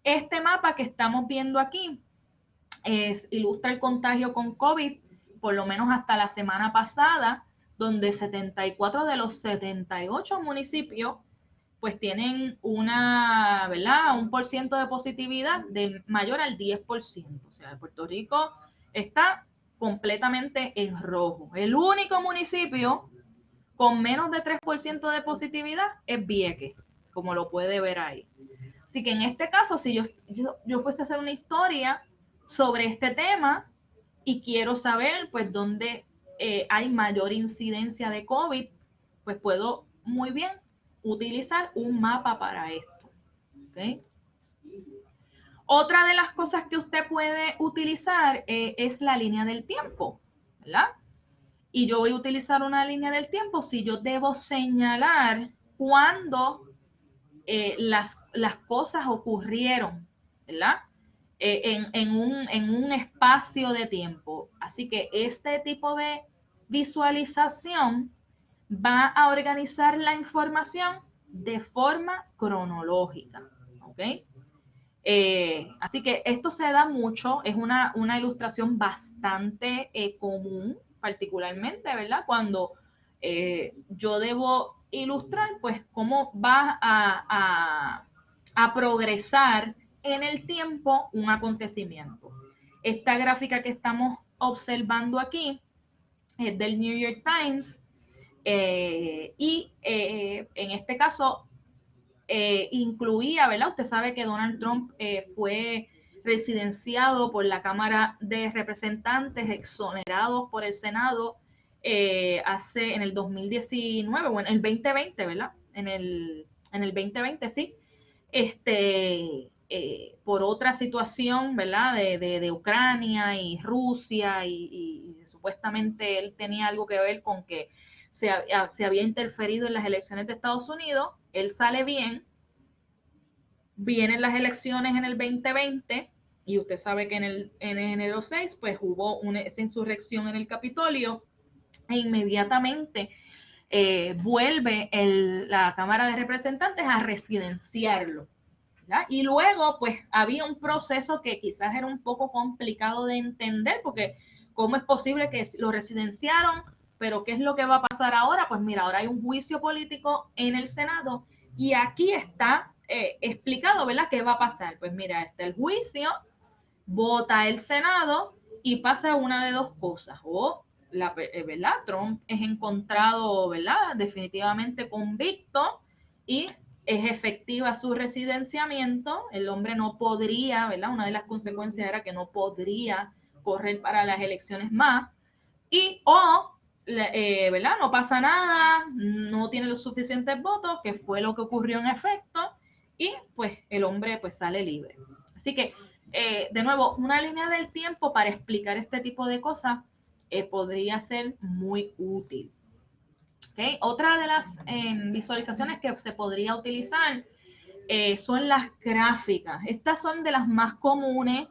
Este mapa que estamos viendo aquí ilustra el contagio con COVID, por lo menos hasta la semana pasada, donde 74 de los 78 municipios pues tienen ¿verdad?, un % de positividad de mayor al 10%. O sea, Puerto Rico está completamente en rojo. El único municipio con menos de 3% de positividad es Vieques, como lo puede ver ahí. Así que en este caso, si yo fuese a hacer una historia sobre este tema y quiero saber pues dónde hay mayor incidencia de COVID, pues puedo muy bien utilizar un mapa para esto. ¿Okay? Otra de las cosas que usted puede utilizar es la línea del tiempo, ¿verdad? Y yo voy a utilizar una línea del tiempo si yo debo señalar cuándo las cosas ocurrieron, ¿verdad? En un espacio de tiempo. Así que este tipo de visualización va a organizar la información de forma cronológica, ¿ok? Así que esto se da mucho, es una ilustración bastante común, particularmente, ¿verdad? Cuando yo debo ilustrar, pues, cómo va a progresar en el tiempo un acontecimiento. Esta gráfica que estamos observando aquí es del New York Times, y en este caso incluía, ¿verdad? Usted sabe que Donald Trump fue residenciado por la Cámara de Representantes, exonerados por el Senado en el 2019, bueno, en el 2020, ¿verdad? En el 2020, sí. Por otra situación, ¿verdad? De Ucrania y Rusia, y supuestamente él tenía algo que ver con que se había interferido en las elecciones de Estados Unidos. Él sale bien, vienen las elecciones en el 2020, y usted sabe que en enero 6, pues hubo esa insurrección en el Capitolio, e inmediatamente vuelve la Cámara de Representantes a residenciarlo, ¿verdad? Y luego, pues, había un proceso que quizás era un poco complicado de entender, porque ¿cómo es posible que lo residenciaron? Pero ¿qué es lo que va a pasar ahora? Pues mira, ahora hay un juicio político en el Senado y aquí está explicado, ¿verdad? ¿Qué va a pasar? Pues mira, está el juicio, vota el Senado y pasa una de dos cosas. O, ¿verdad? Trump es encontrado, ¿verdad? Definitivamente convicto y es efectiva su residenciamiento. El hombre no podría, ¿verdad? Una de las consecuencias era que no podría correr para las elecciones más. ¿Verdad? No pasa nada, no tiene los suficientes votos, que fue lo que ocurrió en efecto, y pues el hombre pues sale libre. Así que, de nuevo, una línea del tiempo para explicar este tipo de cosas podría ser muy útil. ¿Okay? Otra de las visualizaciones que se podría utilizar son las gráficas. Estas son de las más comunes.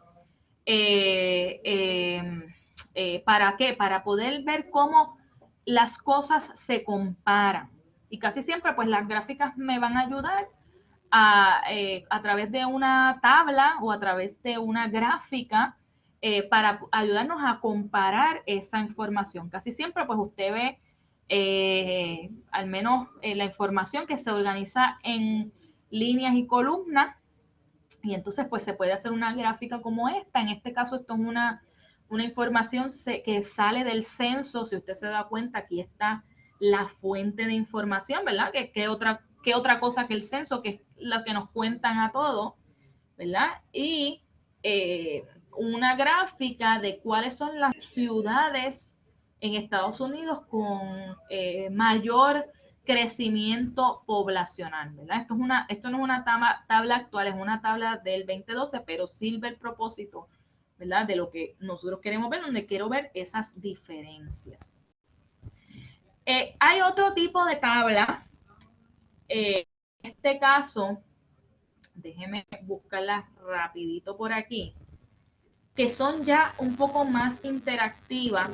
¿Para qué? Para poder ver cómo las cosas se comparan. Y casi siempre, pues las gráficas me van a ayudar a través de una tabla o a través de una gráfica para ayudarnos a comparar esa información. Casi siempre, pues usted ve al menos la información que se organiza en líneas y columnas, y entonces pues se puede hacer una gráfica como esta. En este caso esto es una información que sale del censo. Si usted se da cuenta, aquí está la fuente de información, ¿verdad? ¿Qué otra cosa que el censo, que es lo que nos cuentan a todos, ¿verdad? Y una gráfica de cuáles son las ciudades en Estados Unidos con mayor crecimiento poblacional, ¿verdad? Esto no es una tabla actual, es una tabla del 2012, pero sirve el propósito, ¿verdad? De lo que nosotros queremos ver, donde quiero ver esas diferencias. Hay otro tipo de tabla, en este caso, déjeme buscarla rapidito por aquí, que son ya un poco más interactivas.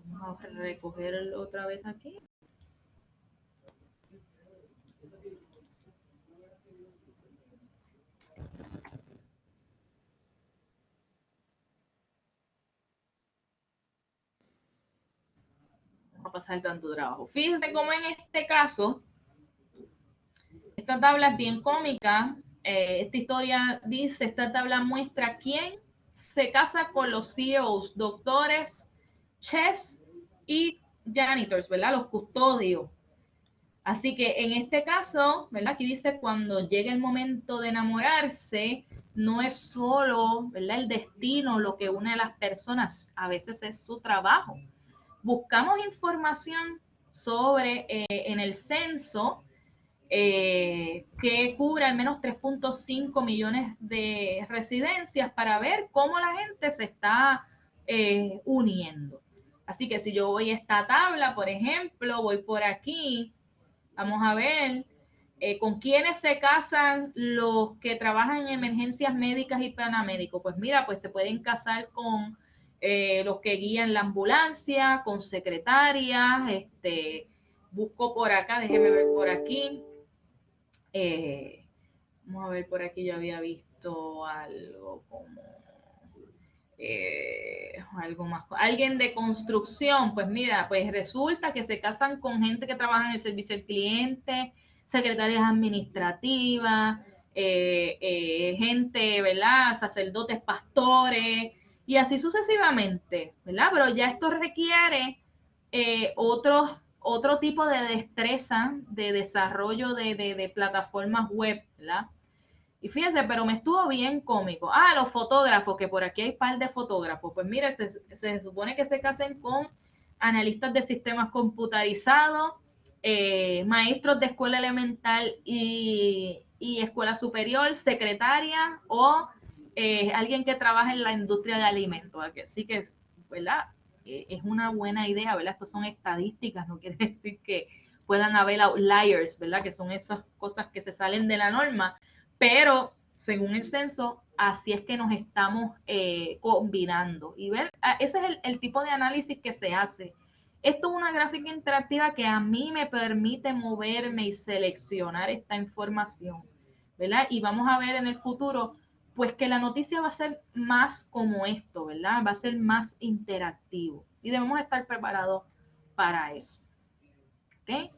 Vamos a recoger otra vez aquí. Vamos a pasar tanto trabajo. Fíjense cómo en este caso, esta tabla es bien cómica. Esta historia dice, esta tabla muestra quién se casa con los CEOs, doctores, chefs y janitors, ¿verdad? Los custodios. Así que en este caso, ¿verdad? Aquí dice, cuando llega el momento de enamorarse, no es solo, ¿verdad?, el destino lo que une a las personas, a veces es su trabajo. Buscamos información sobre, en el censo, que cubre al menos 3.5 millones de residencias para ver cómo la gente se está uniendo. Así que si yo voy a esta tabla, por ejemplo, voy por aquí, vamos a ver con quiénes se casan los que trabajan en emergencias médicas y paramédicos. Pues mira, pues se pueden casar con los que guían la ambulancia, con secretarias. Busco por acá, déjeme ver por aquí. Vamos a ver por aquí, yo había visto algo como algo más, alguien de construcción. Pues mira, pues resulta que se casan con gente que trabaja en el servicio al cliente, secretarias administrativas, gente, ¿verdad?, sacerdotes, pastores, y así sucesivamente, ¿verdad? Pero ya esto requiere otro tipo de destreza de desarrollo de plataformas web, ¿verdad? Y fíjense, pero me estuvo bien cómico. Los fotógrafos, que por aquí hay un par de fotógrafos. Pues mire, se supone que se casen con analistas de sistemas computarizados, maestros de escuela elemental y escuela superior, secretaria o alguien que trabaja en la industria de alimentos. Así que, ¿verdad? Es una buena idea, ¿verdad? Estas son estadísticas, no quiere decir que puedan haber outliers, ¿verdad? Que son esas cosas que se salen de la norma. Pero según el censo, así es que nos estamos combinando. Y ver, ese es el tipo de análisis que se hace. Esto es una gráfica interactiva que a mí me permite moverme y seleccionar esta información, ¿verdad? Y vamos a ver en el futuro, pues que la noticia va a ser más como esto, ¿verdad? Va a ser más interactivo y debemos estar preparados para eso, ¿ok?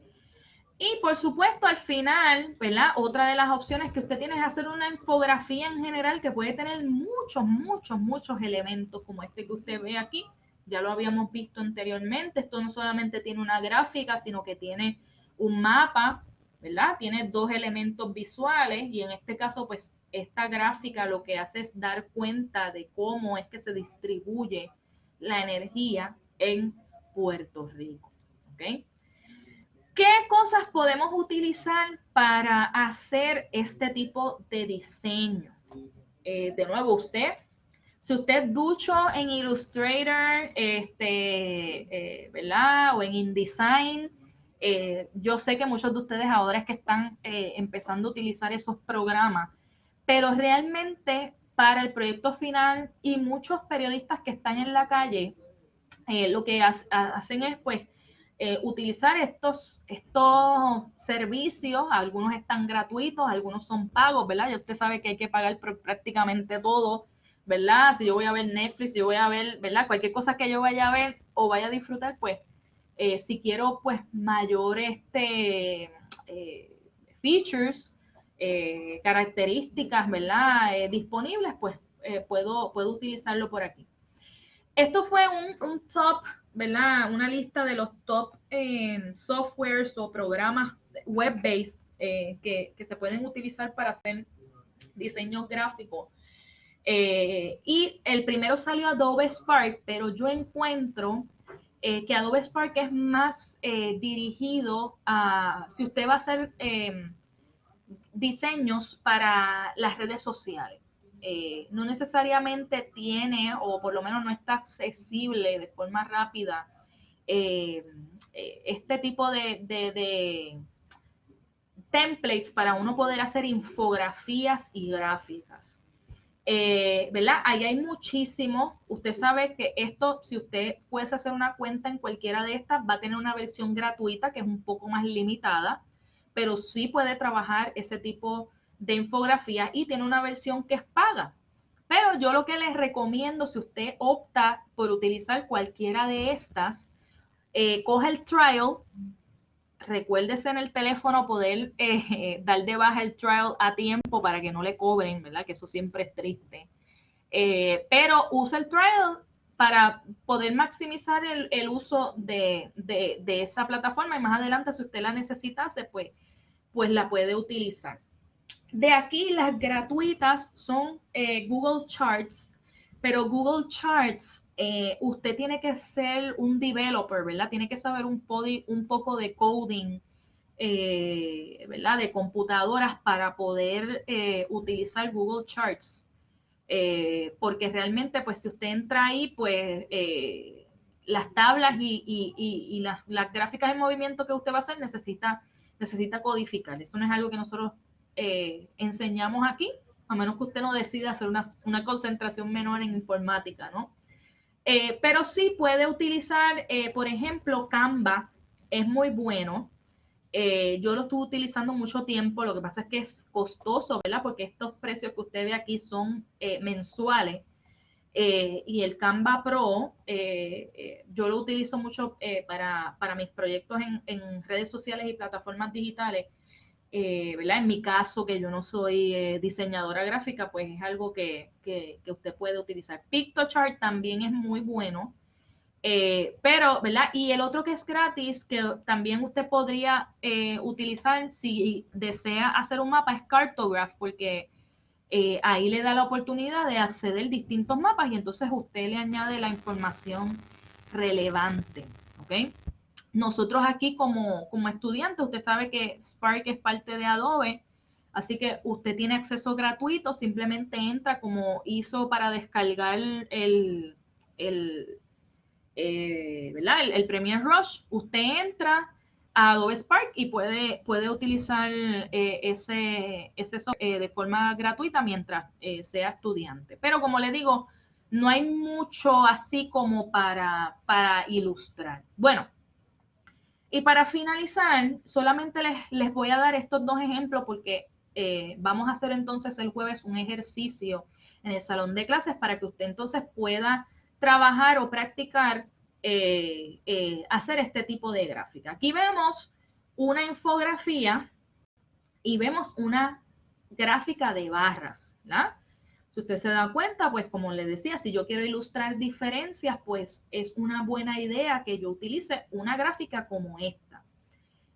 Y por supuesto, al final, ¿verdad? Otra de las opciones que usted tiene es hacer una infografía en general que puede tener muchos elementos como este que usted ve aquí. Ya lo habíamos visto anteriormente. Esto no solamente tiene una gráfica, sino que tiene un mapa, ¿verdad? Tiene dos elementos visuales y en este caso, pues, esta gráfica lo que hace es dar cuenta de cómo es que se distribuye la energía en Puerto Rico, ¿ok? ¿Qué cosas podemos utilizar para hacer este tipo de diseño? De nuevo, si usted es ducho en Illustrator, ¿verdad? O en InDesign, yo sé que muchos de ustedes ahora es que están empezando a utilizar esos programas, pero realmente para el proyecto final y muchos periodistas que están en la calle, lo que hacen es, pues, utilizar estos servicios. Algunos están gratuitos, algunos son pagos, ¿verdad? Ya usted sabe que hay que pagar prácticamente todo, ¿verdad? Si yo voy a ver Netflix, si yo voy a ver, ¿verdad? Cualquier cosa que yo vaya a ver o vaya a disfrutar, pues, si quiero, pues, mayor features, características, ¿verdad? Disponibles, pues, puedo utilizarlo por aquí. Esto fue un top, ¿verdad? Una lista de los top softwares o programas web-based que se pueden utilizar para hacer diseños gráficos. Y el primero salió Adobe Spark, pero yo encuentro que Adobe Spark es más dirigido a, si usted va a hacer diseños para las redes sociales. No necesariamente tiene, o por lo menos no está accesible de forma rápida, este tipo de templates para uno poder hacer infografías y gráficas. ¿Verdad? Ahí hay muchísimo. Usted sabe que esto, si usted fuese a hacer una cuenta en cualquiera de estas, va a tener una versión gratuita que es un poco más limitada, pero sí puede trabajar ese tipo de infografía y tiene una versión que es paga. Pero yo lo que les recomiendo, si usted opta por utilizar cualquiera de estas, coge el trial. Recuérdese en el teléfono poder dar de baja el trial a tiempo para que no le cobren, ¿verdad? Que eso siempre es triste. Pero usa el trial para poder maximizar el uso de esa plataforma y más adelante, si usted la necesitase, pues la puede utilizar. De aquí, las gratuitas son Google Charts, pero Google Charts, usted tiene que ser un developer, ¿verdad? Tiene que saber un poco de coding, ¿verdad? De computadoras para poder utilizar Google Charts. Porque realmente, pues, si usted entra ahí, pues, las tablas y las gráficas en movimiento que usted va a hacer necesita codificar. Eso no es algo que nosotros enseñamos aquí, a menos que usted no decida hacer una concentración menor en informática, ¿no? Pero sí puede utilizar, por ejemplo, Canva, es muy bueno. Yo lo estuve utilizando mucho tiempo, lo que pasa es que es costoso, ¿verdad? Porque estos precios que usted ve aquí son mensuales. Y el Canva Pro, yo lo utilizo mucho para mis proyectos en redes sociales y plataformas digitales. ¿Verdad? En mi caso, que yo no soy diseñadora gráfica, pues es algo que usted puede utilizar. Pictochart también es muy bueno, pero, ¿verdad? Y el otro que es gratis, que también usted podría utilizar si desea hacer un mapa, es Cartograph, porque ahí le da la oportunidad de acceder a distintos mapas y entonces usted le añade la información relevante, ¿ok? Nosotros aquí como estudiantes, usted sabe que Spark es parte de Adobe, así que usted tiene acceso gratuito, simplemente entra como hizo para descargar ¿verdad? El Premiere Rush, usted entra, a Adobe Spark y puede utilizar ese software de forma gratuita mientras sea estudiante. Pero como les digo, no hay mucho así como para ilustrar. Bueno, y para finalizar, solamente les voy a dar estos dos ejemplos porque vamos a hacer entonces el jueves un ejercicio en el salón de clases para que usted entonces pueda trabajar o practicar hacer este tipo de gráfica. Aquí vemos una infografía y vemos una gráfica de barras, ¿verdad? Si usted se da cuenta, pues como les decía, si yo quiero ilustrar diferencias, pues es una buena idea que yo utilice una gráfica como esta.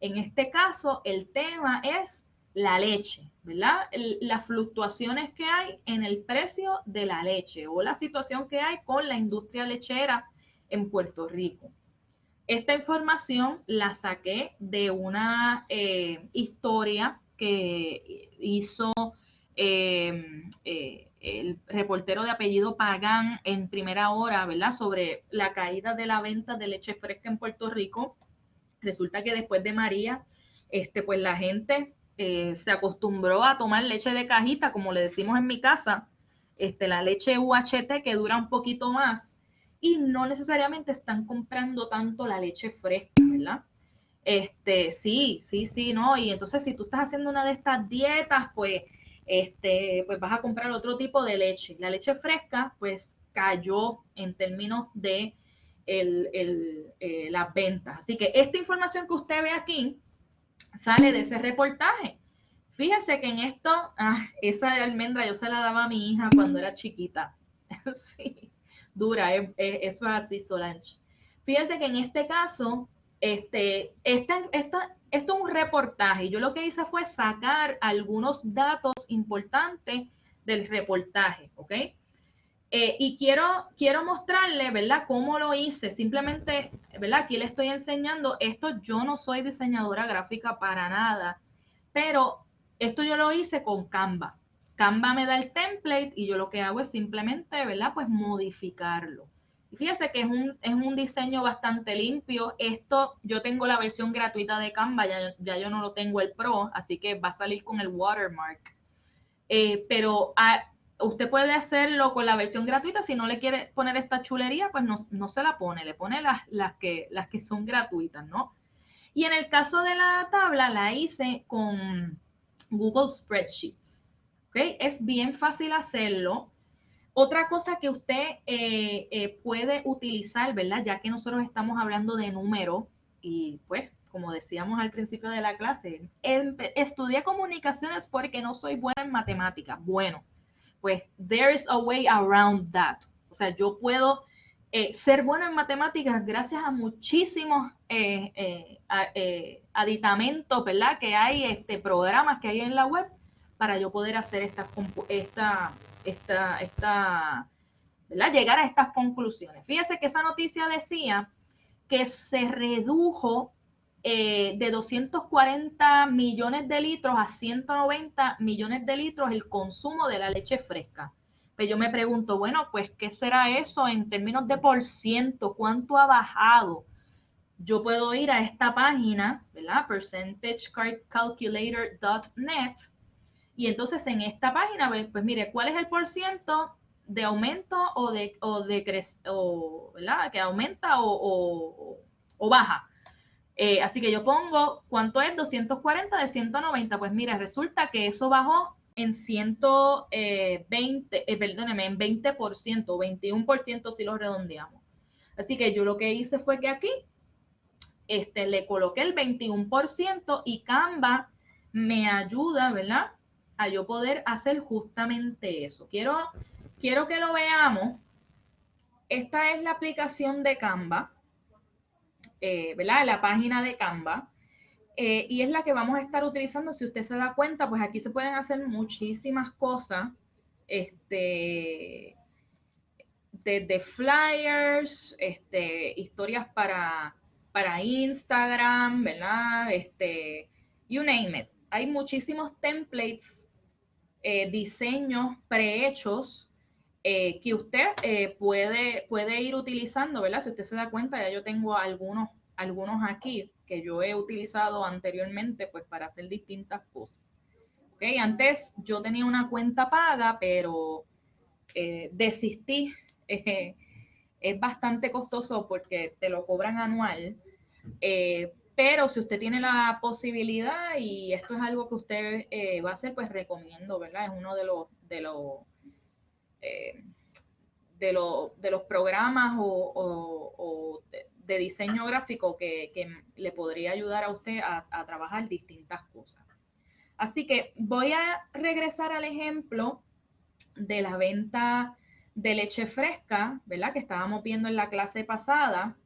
En este caso, el tema es la leche, ¿verdad? Las fluctuaciones que hay en el precio de la leche o la situación que hay con la industria lechera en Puerto Rico. Esta información la saqué de una historia que hizo el reportero de apellido Pagán en Primera Hora, ¿verdad? Sobre la caída de la venta de leche fresca en Puerto Rico. Resulta que después de María, pues la gente se acostumbró a tomar leche de cajita, como le decimos en mi casa, la leche UHT que dura un poquito más, y no necesariamente están comprando tanto la leche fresca, ¿verdad? Sí, ¿no? Y entonces si tú estás haciendo una de estas dietas, pues vas a comprar otro tipo de leche. La leche fresca, pues cayó en términos de las ventas. Así que esta información que usted ve aquí sale de ese reportaje. Fíjese que en esto, esa de almendra yo se la daba a mi hija cuando era chiquita. Sí, dura, eso es así, Solange. Fíjese que en este caso, esto es un reportaje. Yo lo que hice fue sacar algunos datos importantes del reportaje, ¿ok? Y quiero mostrarle, ¿verdad?, cómo lo hice. Simplemente, ¿verdad?, aquí le estoy enseñando esto. Yo no soy diseñadora gráfica para nada, pero esto yo lo hice con Canva. Canva me da el template y yo lo que hago es simplemente, ¿verdad?, pues modificarlo. Y fíjese que es un diseño bastante limpio. Esto, yo tengo la versión gratuita de Canva, ya yo no lo tengo el Pro, así que va a salir con el watermark. Pero usted puede hacerlo con la versión gratuita. Si no le quiere poner esta chulería, pues no se la pone, le pone las que son gratuitas, ¿no? Y en el caso de la tabla, la hice con Google Spreadsheets, ¿ok? Es bien fácil hacerlo. Otra cosa que usted puede utilizar, ¿verdad? Ya que nosotros estamos hablando de números y pues, como decíamos al principio de la clase, estudié comunicaciones porque no soy buena en matemáticas. Bueno, pues there's a way around that. O sea, yo puedo ser bueno en matemáticas gracias a muchísimos aditamentos, ¿verdad? Que hay, programas que hay en la web para yo poder hacer ¿verdad? Llegar a estas conclusiones. Fíjese que esa noticia decía que se redujo de 240 millones de litros a 190 millones de litros el consumo de la leche fresca. Pues yo me pregunto, bueno, pues, ¿qué será eso en términos de por ciento? ¿Cuánto ha bajado? Yo puedo ir a esta página, ¿verdad? percentagecalculator.net, y entonces en esta página, pues mire, ¿cuál es el por ciento de aumento ¿verdad? Que aumenta o baja? Así que yo pongo, ¿cuánto es? 240 de 190. Pues mira, resulta que eso bajó en 120, perdóneme, en 20%, 21% si lo redondeamos. Así que yo lo que hice fue que aquí le coloqué el 21% y Canva me ayuda, ¿verdad?, a yo poder hacer justamente eso. Quiero que lo veamos. Esta es la aplicación de Canva, ¿verdad?, la página de Canva, y es la que vamos a estar utilizando. Si usted se da cuenta, pues aquí se pueden hacer muchísimas cosas, desde flyers, historias para Instagram, ¿verdad? You name it. Hay muchísimos templates, diseños prehechos que usted puede ir utilizando, ¿verdad? Si usted se da cuenta, ya yo tengo algunos algunos aquí que yo he utilizado anteriormente pues para hacer distintas cosas. ¿Okay? Antes yo tenía una cuenta paga, pero desistí. Es bastante costoso porque te lo cobran anual. Pero si usted tiene la posibilidad y esto es algo que usted va a hacer, pues recomiendo, ¿verdad? Es uno eh, de los programas o de diseño gráfico que le podría ayudar a usted a trabajar distintas cosas. Así que voy a regresar al ejemplo de la venta de leche fresca, ¿verdad? Que estábamos viendo en la clase pasada.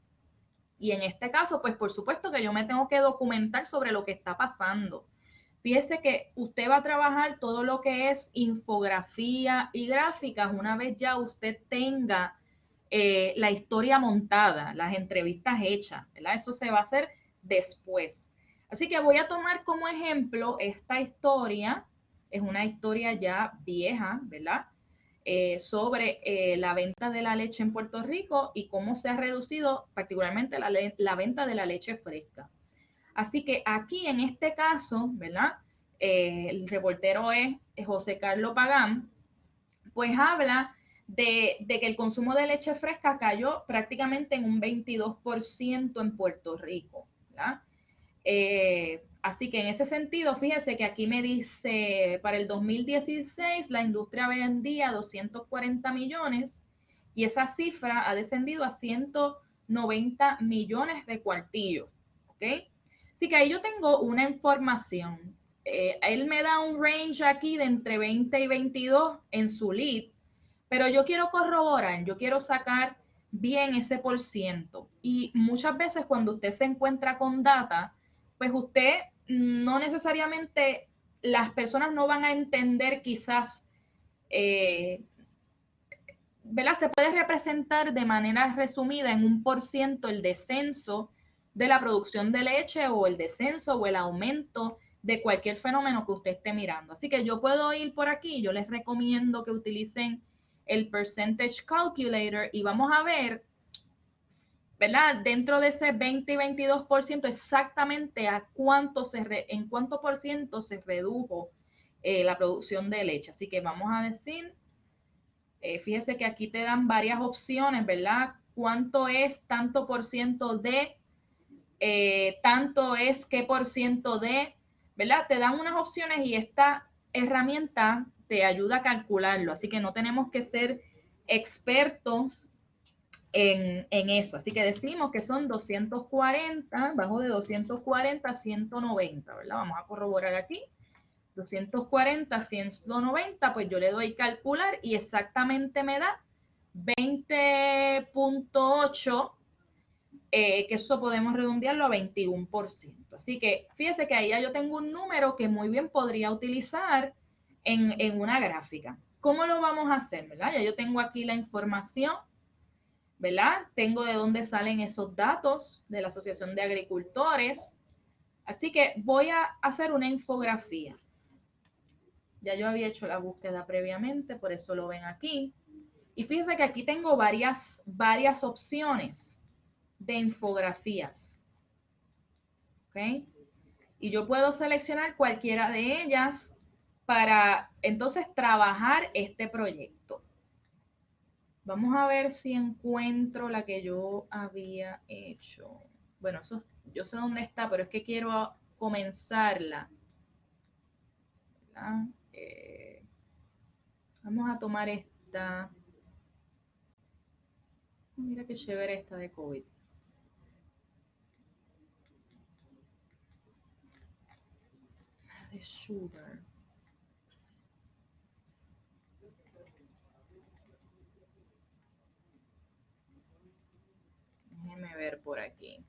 Y en este caso, pues por supuesto que yo me tengo que documentar sobre lo que está pasando. Fíjese que usted va a trabajar todo lo que es infografía y gráficas una vez ya usted tenga la historia montada, las entrevistas hechas, ¿verdad? Eso se va a hacer después. Así que voy a tomar como ejemplo esta historia, es una historia ya vieja, ¿verdad? Sobre la venta de la leche en Puerto Rico y cómo se ha reducido particularmente la venta de la leche fresca. Así que aquí en este caso, ¿verdad? El reportero es José Carlos Pagán, pues habla de que el consumo de leche fresca cayó prácticamente en un 22% en Puerto Rico, ¿verdad? Así que en ese sentido, fíjese que aquí me dice, para el 2016 la industria vendía 240 millones y esa cifra ha descendido a 190 millones de cuartillos, ¿ok? Así que ahí yo tengo una información. Él me da un range aquí de entre 20 y 22 en su lead, pero yo quiero corroborar, yo quiero sacar bien ese por ciento. Y muchas veces cuando usted se encuentra con data, pues usted no necesariamente, las personas no van a entender quizás, ¿verdad? Se puede representar de manera resumida en un por ciento el descenso de la producción de leche o el descenso o el aumento de cualquier fenómeno que usted esté mirando. Así que yo puedo ir por aquí, yo les recomiendo que utilicen el Percentage Calculator y vamos a ver, ¿verdad? Dentro de ese 20 y 22% exactamente en cuánto por ciento se redujo la producción de leche. Así que vamos a decir, fíjese que aquí te dan varias opciones, ¿verdad? ¿Cuánto es tanto por ciento de, tanto es qué por ciento de, ¿verdad? Te dan unas opciones y esta herramienta te ayuda a calcularlo. Así que no tenemos que ser expertos en eso. Así que decimos que son 240, bajo de 240 a 190, ¿verdad? Vamos a corroborar aquí. 240, 190, pues yo le doy calcular y exactamente me da 20.8, que eso podemos redondearlo a 21%. Así que fíjese que ahí ya yo tengo un número que muy bien podría utilizar en una gráfica. ¿Cómo lo vamos a hacer? ¿Verdad? Ya yo tengo aquí la información, ¿verdad? Tengo de dónde salen esos datos de la Asociación de Agricultores. Así que voy a hacer una infografía. Ya yo había hecho la búsqueda previamente, por eso lo ven aquí. Y fíjense que aquí tengo varias opciones de infografías. ¿Ok? Y yo puedo seleccionar cualquiera de ellas para entonces trabajar este proyecto. Vamos a ver si encuentro la que yo había hecho. Bueno, eso, yo sé dónde está, pero es que quiero comenzarla. Vamos a tomar esta. Mira qué chévere esta de COVID. La de sugar. Déjenme ver por aquí.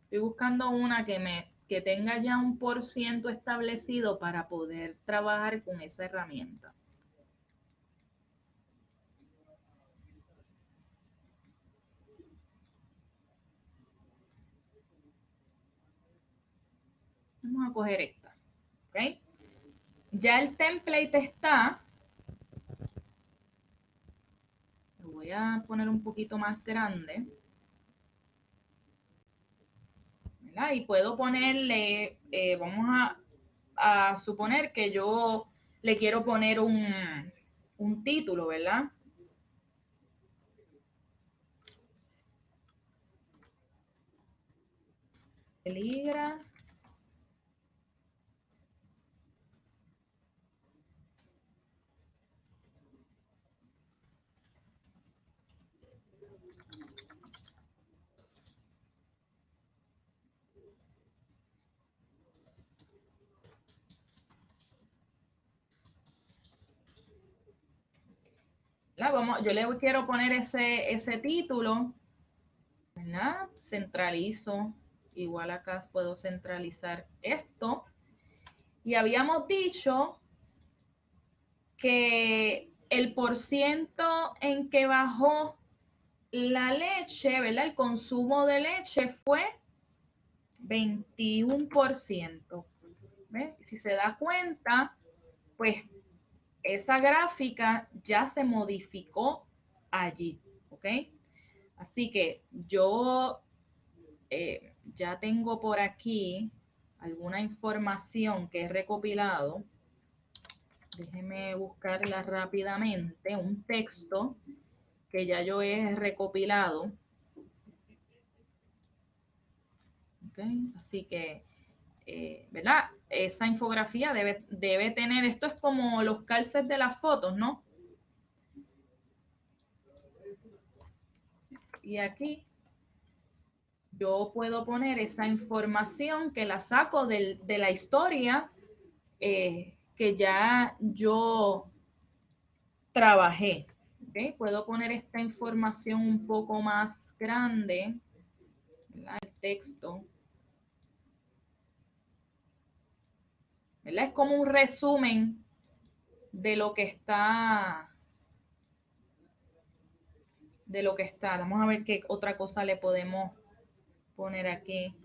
Estoy buscando una que tenga ya un por ciento establecido para poder trabajar con esa herramienta. Vamos a coger esta. ¿ok? Ya el template está. Lo voy a poner un poquito más grande. ¿Verdad? Y puedo ponerle, vamos a suponer que yo le quiero poner un título, ¿verdad? Peligra yo le quiero poner ese título, ¿verdad? Centralizo, igual acá puedo centralizar esto. Y habíamos dicho que el porciento en que bajó la leche, ¿verdad? El consumo de leche fue 21%. ¿Ves? Si se da cuenta, pues esa gráfica ya se modificó allí, ¿ok? Así que yo ya tengo por aquí alguna información que he recopilado. Déjeme buscarla rápidamente, un texto que ya yo he recopilado. ¿Okay? Así que, ¿verdad? Esa infografía debe tener, esto es como los calces de las fotos, ¿no? Y aquí yo puedo poner esa información que la saco de la historia que ya yo trabajé. ¿Okay? Puedo poner esta información un poco más grande, ¿verdad? El texto. ¿Verdad? Es como un resumen de lo que está. Vamos a ver qué otra cosa le podemos poner aquí.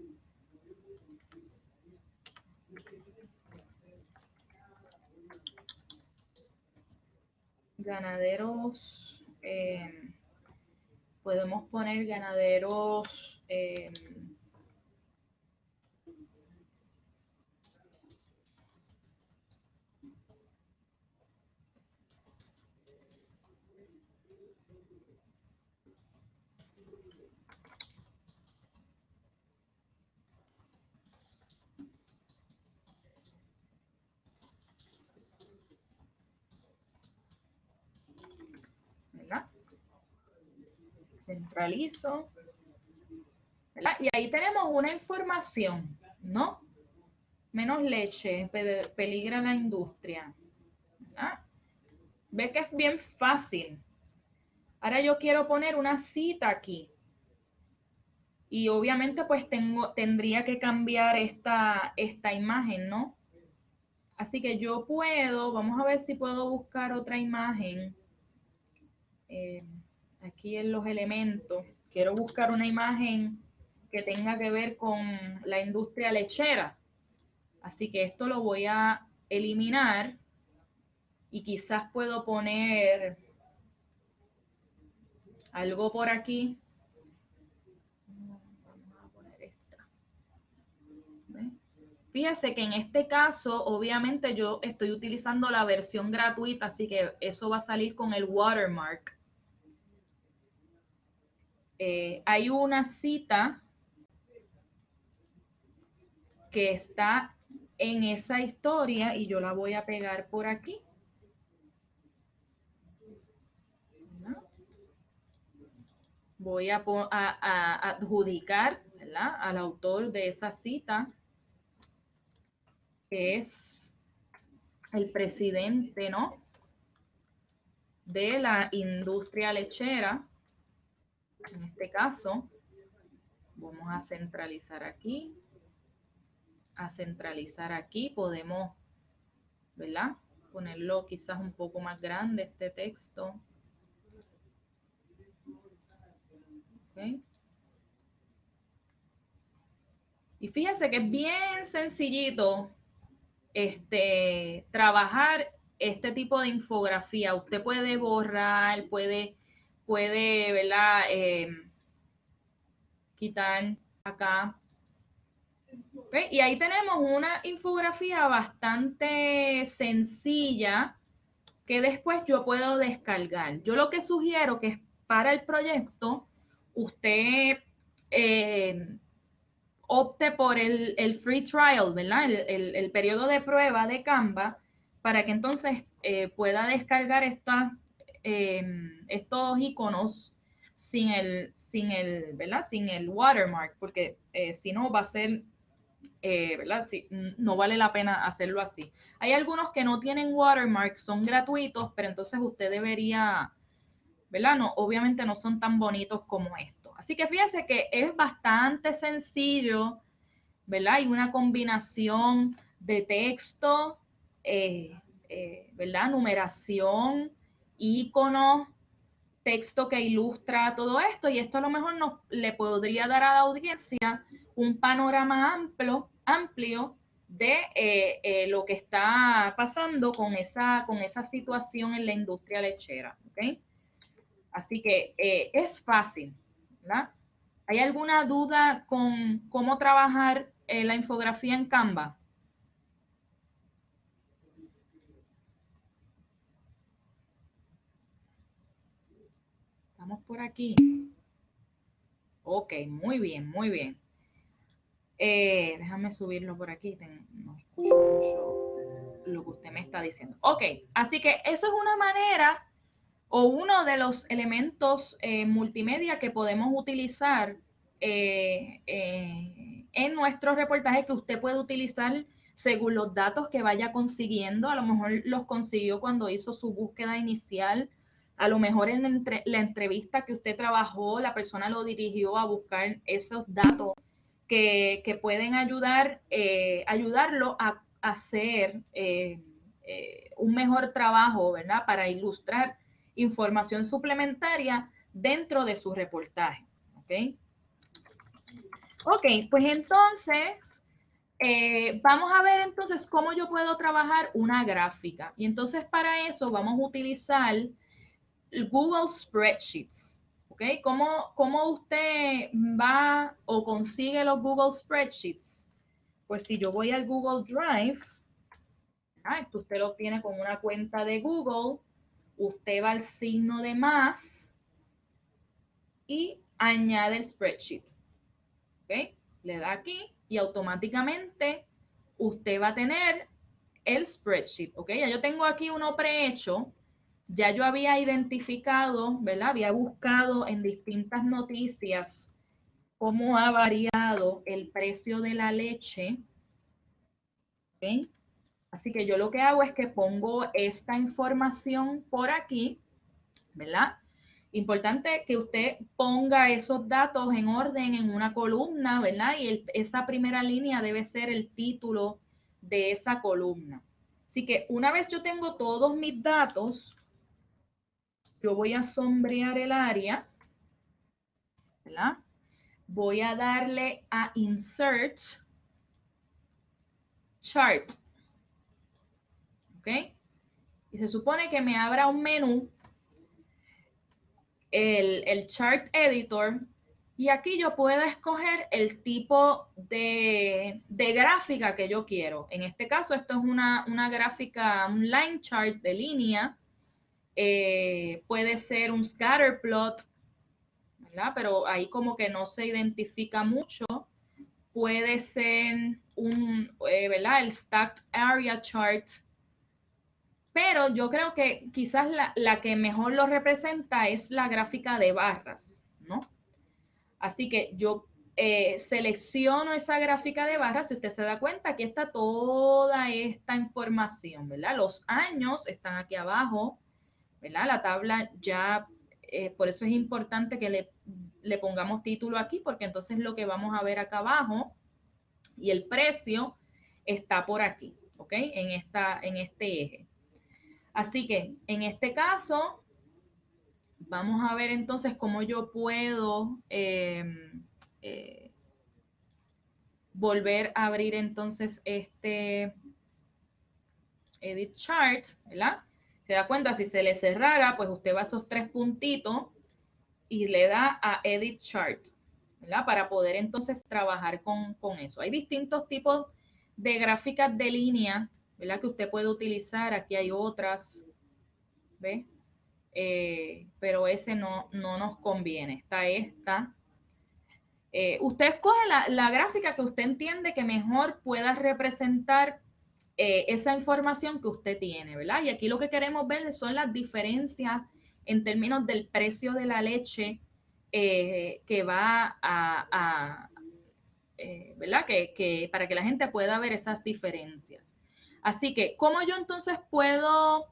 Ganaderos, podemos poner ganaderos, ¿verdad? Centralizo, ¿verdad? Y ahí tenemos una información, ¿no? Menos leche, peligra la industria, ¿verdad? Ve que es bien fácil. Ahora yo quiero poner una cita aquí. Y obviamente pues tendría que cambiar esta imagen, ¿no? Así que yo puedo, vamos a ver si puedo buscar otra imagen. Aquí en los elementos. Quiero buscar una imagen que tenga que ver con la industria lechera. Así que esto lo voy a eliminar y quizás puedo poner algo por aquí. Vamos a poner esta. ¿Ves? Fíjese que en este caso, obviamente yo estoy utilizando la versión gratuita, así que eso va a salir con el watermark. Hay una cita que está en esa historia y yo la voy a pegar por aquí. Voy a adjudicar, ¿verdad?, al autor de esa cita, que es el presidente, ¿no?, de la industria lechera. En este caso, vamos a centralizar aquí. Podemos, ¿verdad?, ponerlo quizás un poco más grande este texto. ¿Okay? Y fíjense que es bien sencillito trabajar este tipo de infografía. Usted puede borrar, puede, ¿verdad? Quitar acá. ¿Okay? Y ahí tenemos una infografía bastante sencilla que después yo puedo descargar. Yo lo que sugiero que es para el proyecto, usted opte por el free trial, ¿verdad? El periodo de prueba de Canva, para que entonces pueda descargar estos iconos ¿verdad? Sin el watermark, porque si no va a ser, ¿verdad? No vale la pena hacerlo así. Hay algunos que no tienen watermark, son gratuitos, pero entonces usted debería, ¿verdad? No, obviamente no son tan bonitos como estos. Así que fíjese que es bastante sencillo, ¿verdad? Hay una combinación de texto, ¿verdad? Numeración, iconos, texto que ilustra todo esto, y esto a lo mejor le podría dar a la audiencia un panorama amplio de lo que está pasando con esa situación en la industria lechera, ¿ok? Así que es fácil, ¿verdad? ¿Hay alguna duda con cómo trabajar la infografía en Canva? Estamos por aquí. Ok, muy bien, muy bien. Déjame subirlo por aquí, no escucho mucho lo que usted me está diciendo. Ok, así que eso es una manera o uno de los elementos multimedia que podemos utilizar en nuestros reportajes, que usted puede utilizar según los datos que vaya consiguiendo. A lo mejor los consiguió cuando hizo su búsqueda inicial, a lo mejor en la entrevista que usted trabajó, la persona lo dirigió a buscar esos datos que pueden ayudarlo a hacer un mejor trabajo, ¿verdad? Para ilustrar información suplementaria dentro de su reportaje, ¿ok? Ok, pues entonces vamos a ver entonces cómo yo puedo trabajar una gráfica. Y entonces para eso vamos a utilizar Google Spreadsheets. ¿Ok? ¿Cómo usted va o consigue los Google Spreadsheets? Pues si yo voy al Google Drive, esto usted lo tiene con una cuenta de Google, usted va al signo de más y añade el spreadsheet. ¿Ok? Le da aquí y automáticamente usted va a tener el spreadsheet. ¿Ok? Ya yo tengo aquí uno prehecho. Ya yo había identificado, ¿verdad? Había buscado en distintas noticias cómo ha variado el precio de la leche. ¿Ok? Así que yo lo que hago es que pongo esta información por aquí, ¿verdad? Importante que usted ponga esos datos en orden en una columna, ¿verdad? Y esa primera línea debe ser el título de esa columna. Así que una vez yo tengo todos mis datos, yo voy a sombrear el área, ¿verdad? Voy a darle a Insert Chart, ¿ok? Y se supone que me abra un menú, el Chart Editor, y aquí yo puedo escoger el tipo de gráfica que yo quiero. En este caso, esto es una gráfica, un line chart de línea, puede ser un scatter plot, ¿verdad? Pero ahí como que no se identifica mucho. Puede ser ¿verdad? El Stacked Area Chart. Pero yo creo que quizás la que mejor lo representa es la gráfica de barras, ¿no? Así que yo selecciono esa gráfica de barras. Si usted se da cuenta, aquí está toda esta información, ¿verdad? Los años están aquí abajo, ¿verdad? La tabla ya, por eso es importante que le pongamos título aquí, porque entonces lo que vamos a ver acá abajo y el precio está por aquí, ¿ok? En este eje. Así que en este caso, vamos a ver entonces cómo yo puedo volver a abrir entonces este Edit Chart, ¿verdad? Se da cuenta, si se le cerrara, pues usted va a esos 3 puntitos y le da a Edit Chart, ¿verdad? Para poder entonces trabajar con eso. Hay distintos tipos de gráficas de línea, ¿verdad? Que usted puede utilizar. Aquí hay otras, ¿ve? Pero ese no nos conviene. Está esta. Usted escoge la gráfica que usted entiende que mejor pueda representar esa información que usted tiene, ¿verdad? Y aquí lo que queremos ver son las diferencias en términos del precio de la leche que va ¿verdad? Que para que la gente pueda ver esas diferencias. Así que, ¿cómo yo entonces puedo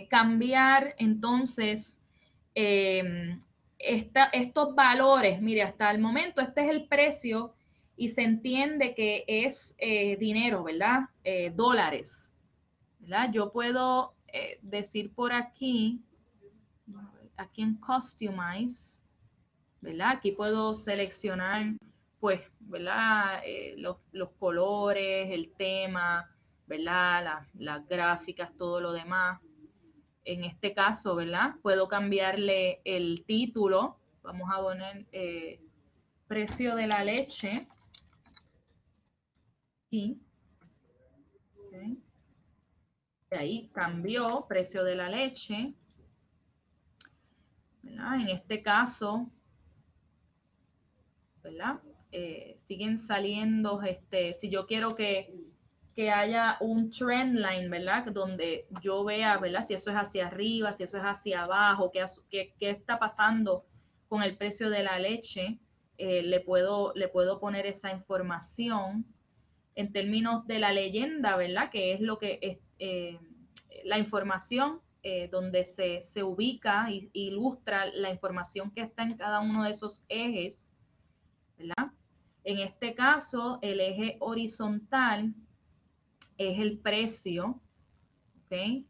cambiar entonces estos valores? Mire, hasta el momento este es el precio y se entiende que es dinero, ¿verdad? Dólares, ¿verdad? Yo puedo decir por aquí en Customize, ¿verdad? Aquí puedo seleccionar, pues, ¿verdad? Los colores, el tema, ¿verdad? Las gráficas, todo lo demás. En este caso, ¿verdad? Puedo cambiarle el título. Vamos a poner precio de la leche. Y okay. Ahí cambió precio de la leche, ¿verdad? En este caso, ¿verdad? Siguen saliendo, si yo quiero que haya un trend line, ¿verdad? Donde yo vea, ¿verdad? Si eso es hacia arriba, si eso es hacia abajo, qué está pasando con el precio de la leche, le puedo poner esa información. En términos de la leyenda, ¿verdad? Que es lo que es la información donde se ubica e ilustra la información que está en cada uno de esos ejes, ¿verdad? En este caso, el eje horizontal es el precio, ¿ok?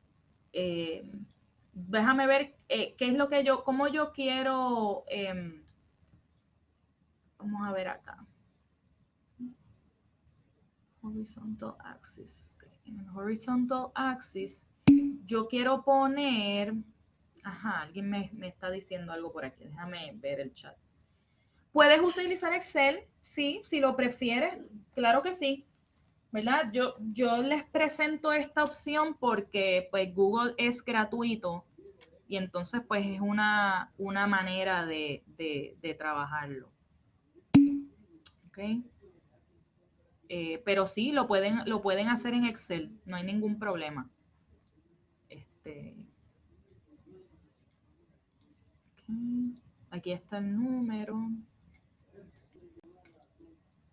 Déjame ver qué es lo que cómo yo quiero, vamos a ver acá. Horizontal axis. Okay. En el horizontal axis, yo quiero poner, alguien me está diciendo algo por aquí, déjame ver el chat. ¿Puedes utilizar Excel? Sí, si lo prefieres, claro que sí. ¿Verdad? Yo les presento esta opción porque pues Google es gratuito y entonces pues es una manera de trabajarlo. ¿Ok? Pero sí, lo pueden hacer en Excel, no hay ningún problema. Okay. Aquí está el número.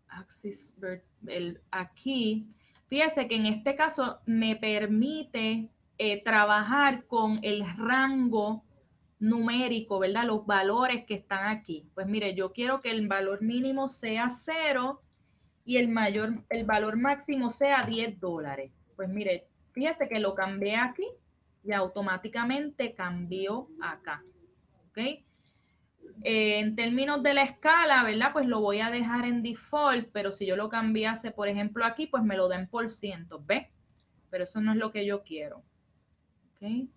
Axis, aquí, fíjese que en este caso me permite trabajar con el rango numérico, ¿verdad? Los valores que están aquí. Pues mire, yo quiero que el valor mínimo sea 0 y el valor máximo sea $10. Pues mire, fíjese que lo cambié aquí y automáticamente cambió acá. ¿Ok? En términos de la escala, ¿verdad? Pues lo voy a dejar en default, pero si yo lo cambiase, por ejemplo, aquí, pues me lo da en %, ¿ves? Pero eso no es lo que yo quiero. ¿Ok?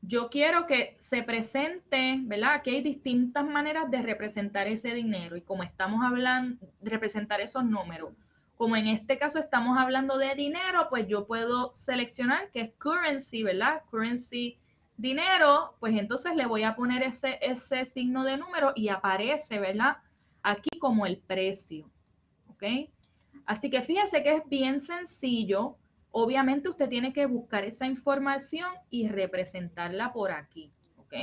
Yo quiero que se presente, ¿verdad? Aquí hay distintas maneras de representar ese dinero y como estamos hablando, de representar esos números. Como en este caso estamos hablando de dinero, pues yo puedo seleccionar que es currency, ¿verdad? Currency dinero, pues entonces le voy a poner ese signo de número y aparece, ¿verdad? Aquí como el precio, ¿ok? Así que fíjese que es bien sencillo. Obviamente usted tiene que buscar esa información y representarla por aquí, ¿ok?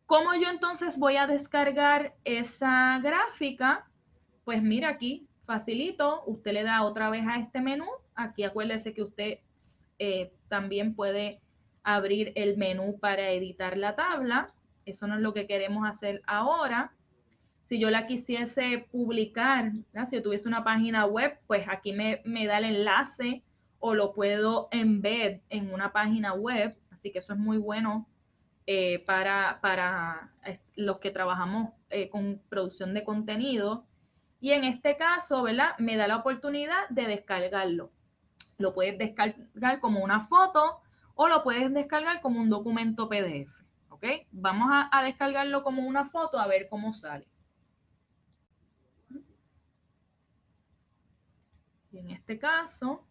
¿Cómo yo entonces voy a descargar esa gráfica? Pues mira aquí, facilito, usted le da otra vez a este menú. Aquí acuérdese que usted también puede abrir el menú para editar la tabla. Eso no es lo que queremos hacer ahora. Si yo la quisiese publicar, ¿verdad? Si yo tuviese una página web, pues aquí me da el enlace o lo puedo embed en una página web. Así que eso es muy bueno para los que trabajamos con producción de contenido. Y en este caso, ¿verdad? Me da la oportunidad de descargarlo. Lo puedes descargar como una foto o lo puedes descargar como un documento PDF, ¿ok? Vamos a descargarlo como una foto a ver cómo sale. Y en este caso,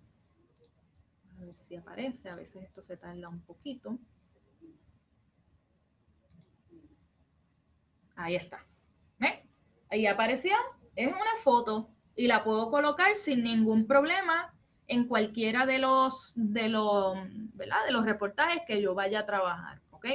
a ver si aparece, a veces esto se tarda un poquito. Ahí está. ¿Ven? Ahí apareció, es una foto y la puedo colocar sin ningún problema en cualquiera de los, ¿verdad? De los reportajes que yo vaya a trabajar, ¿ok?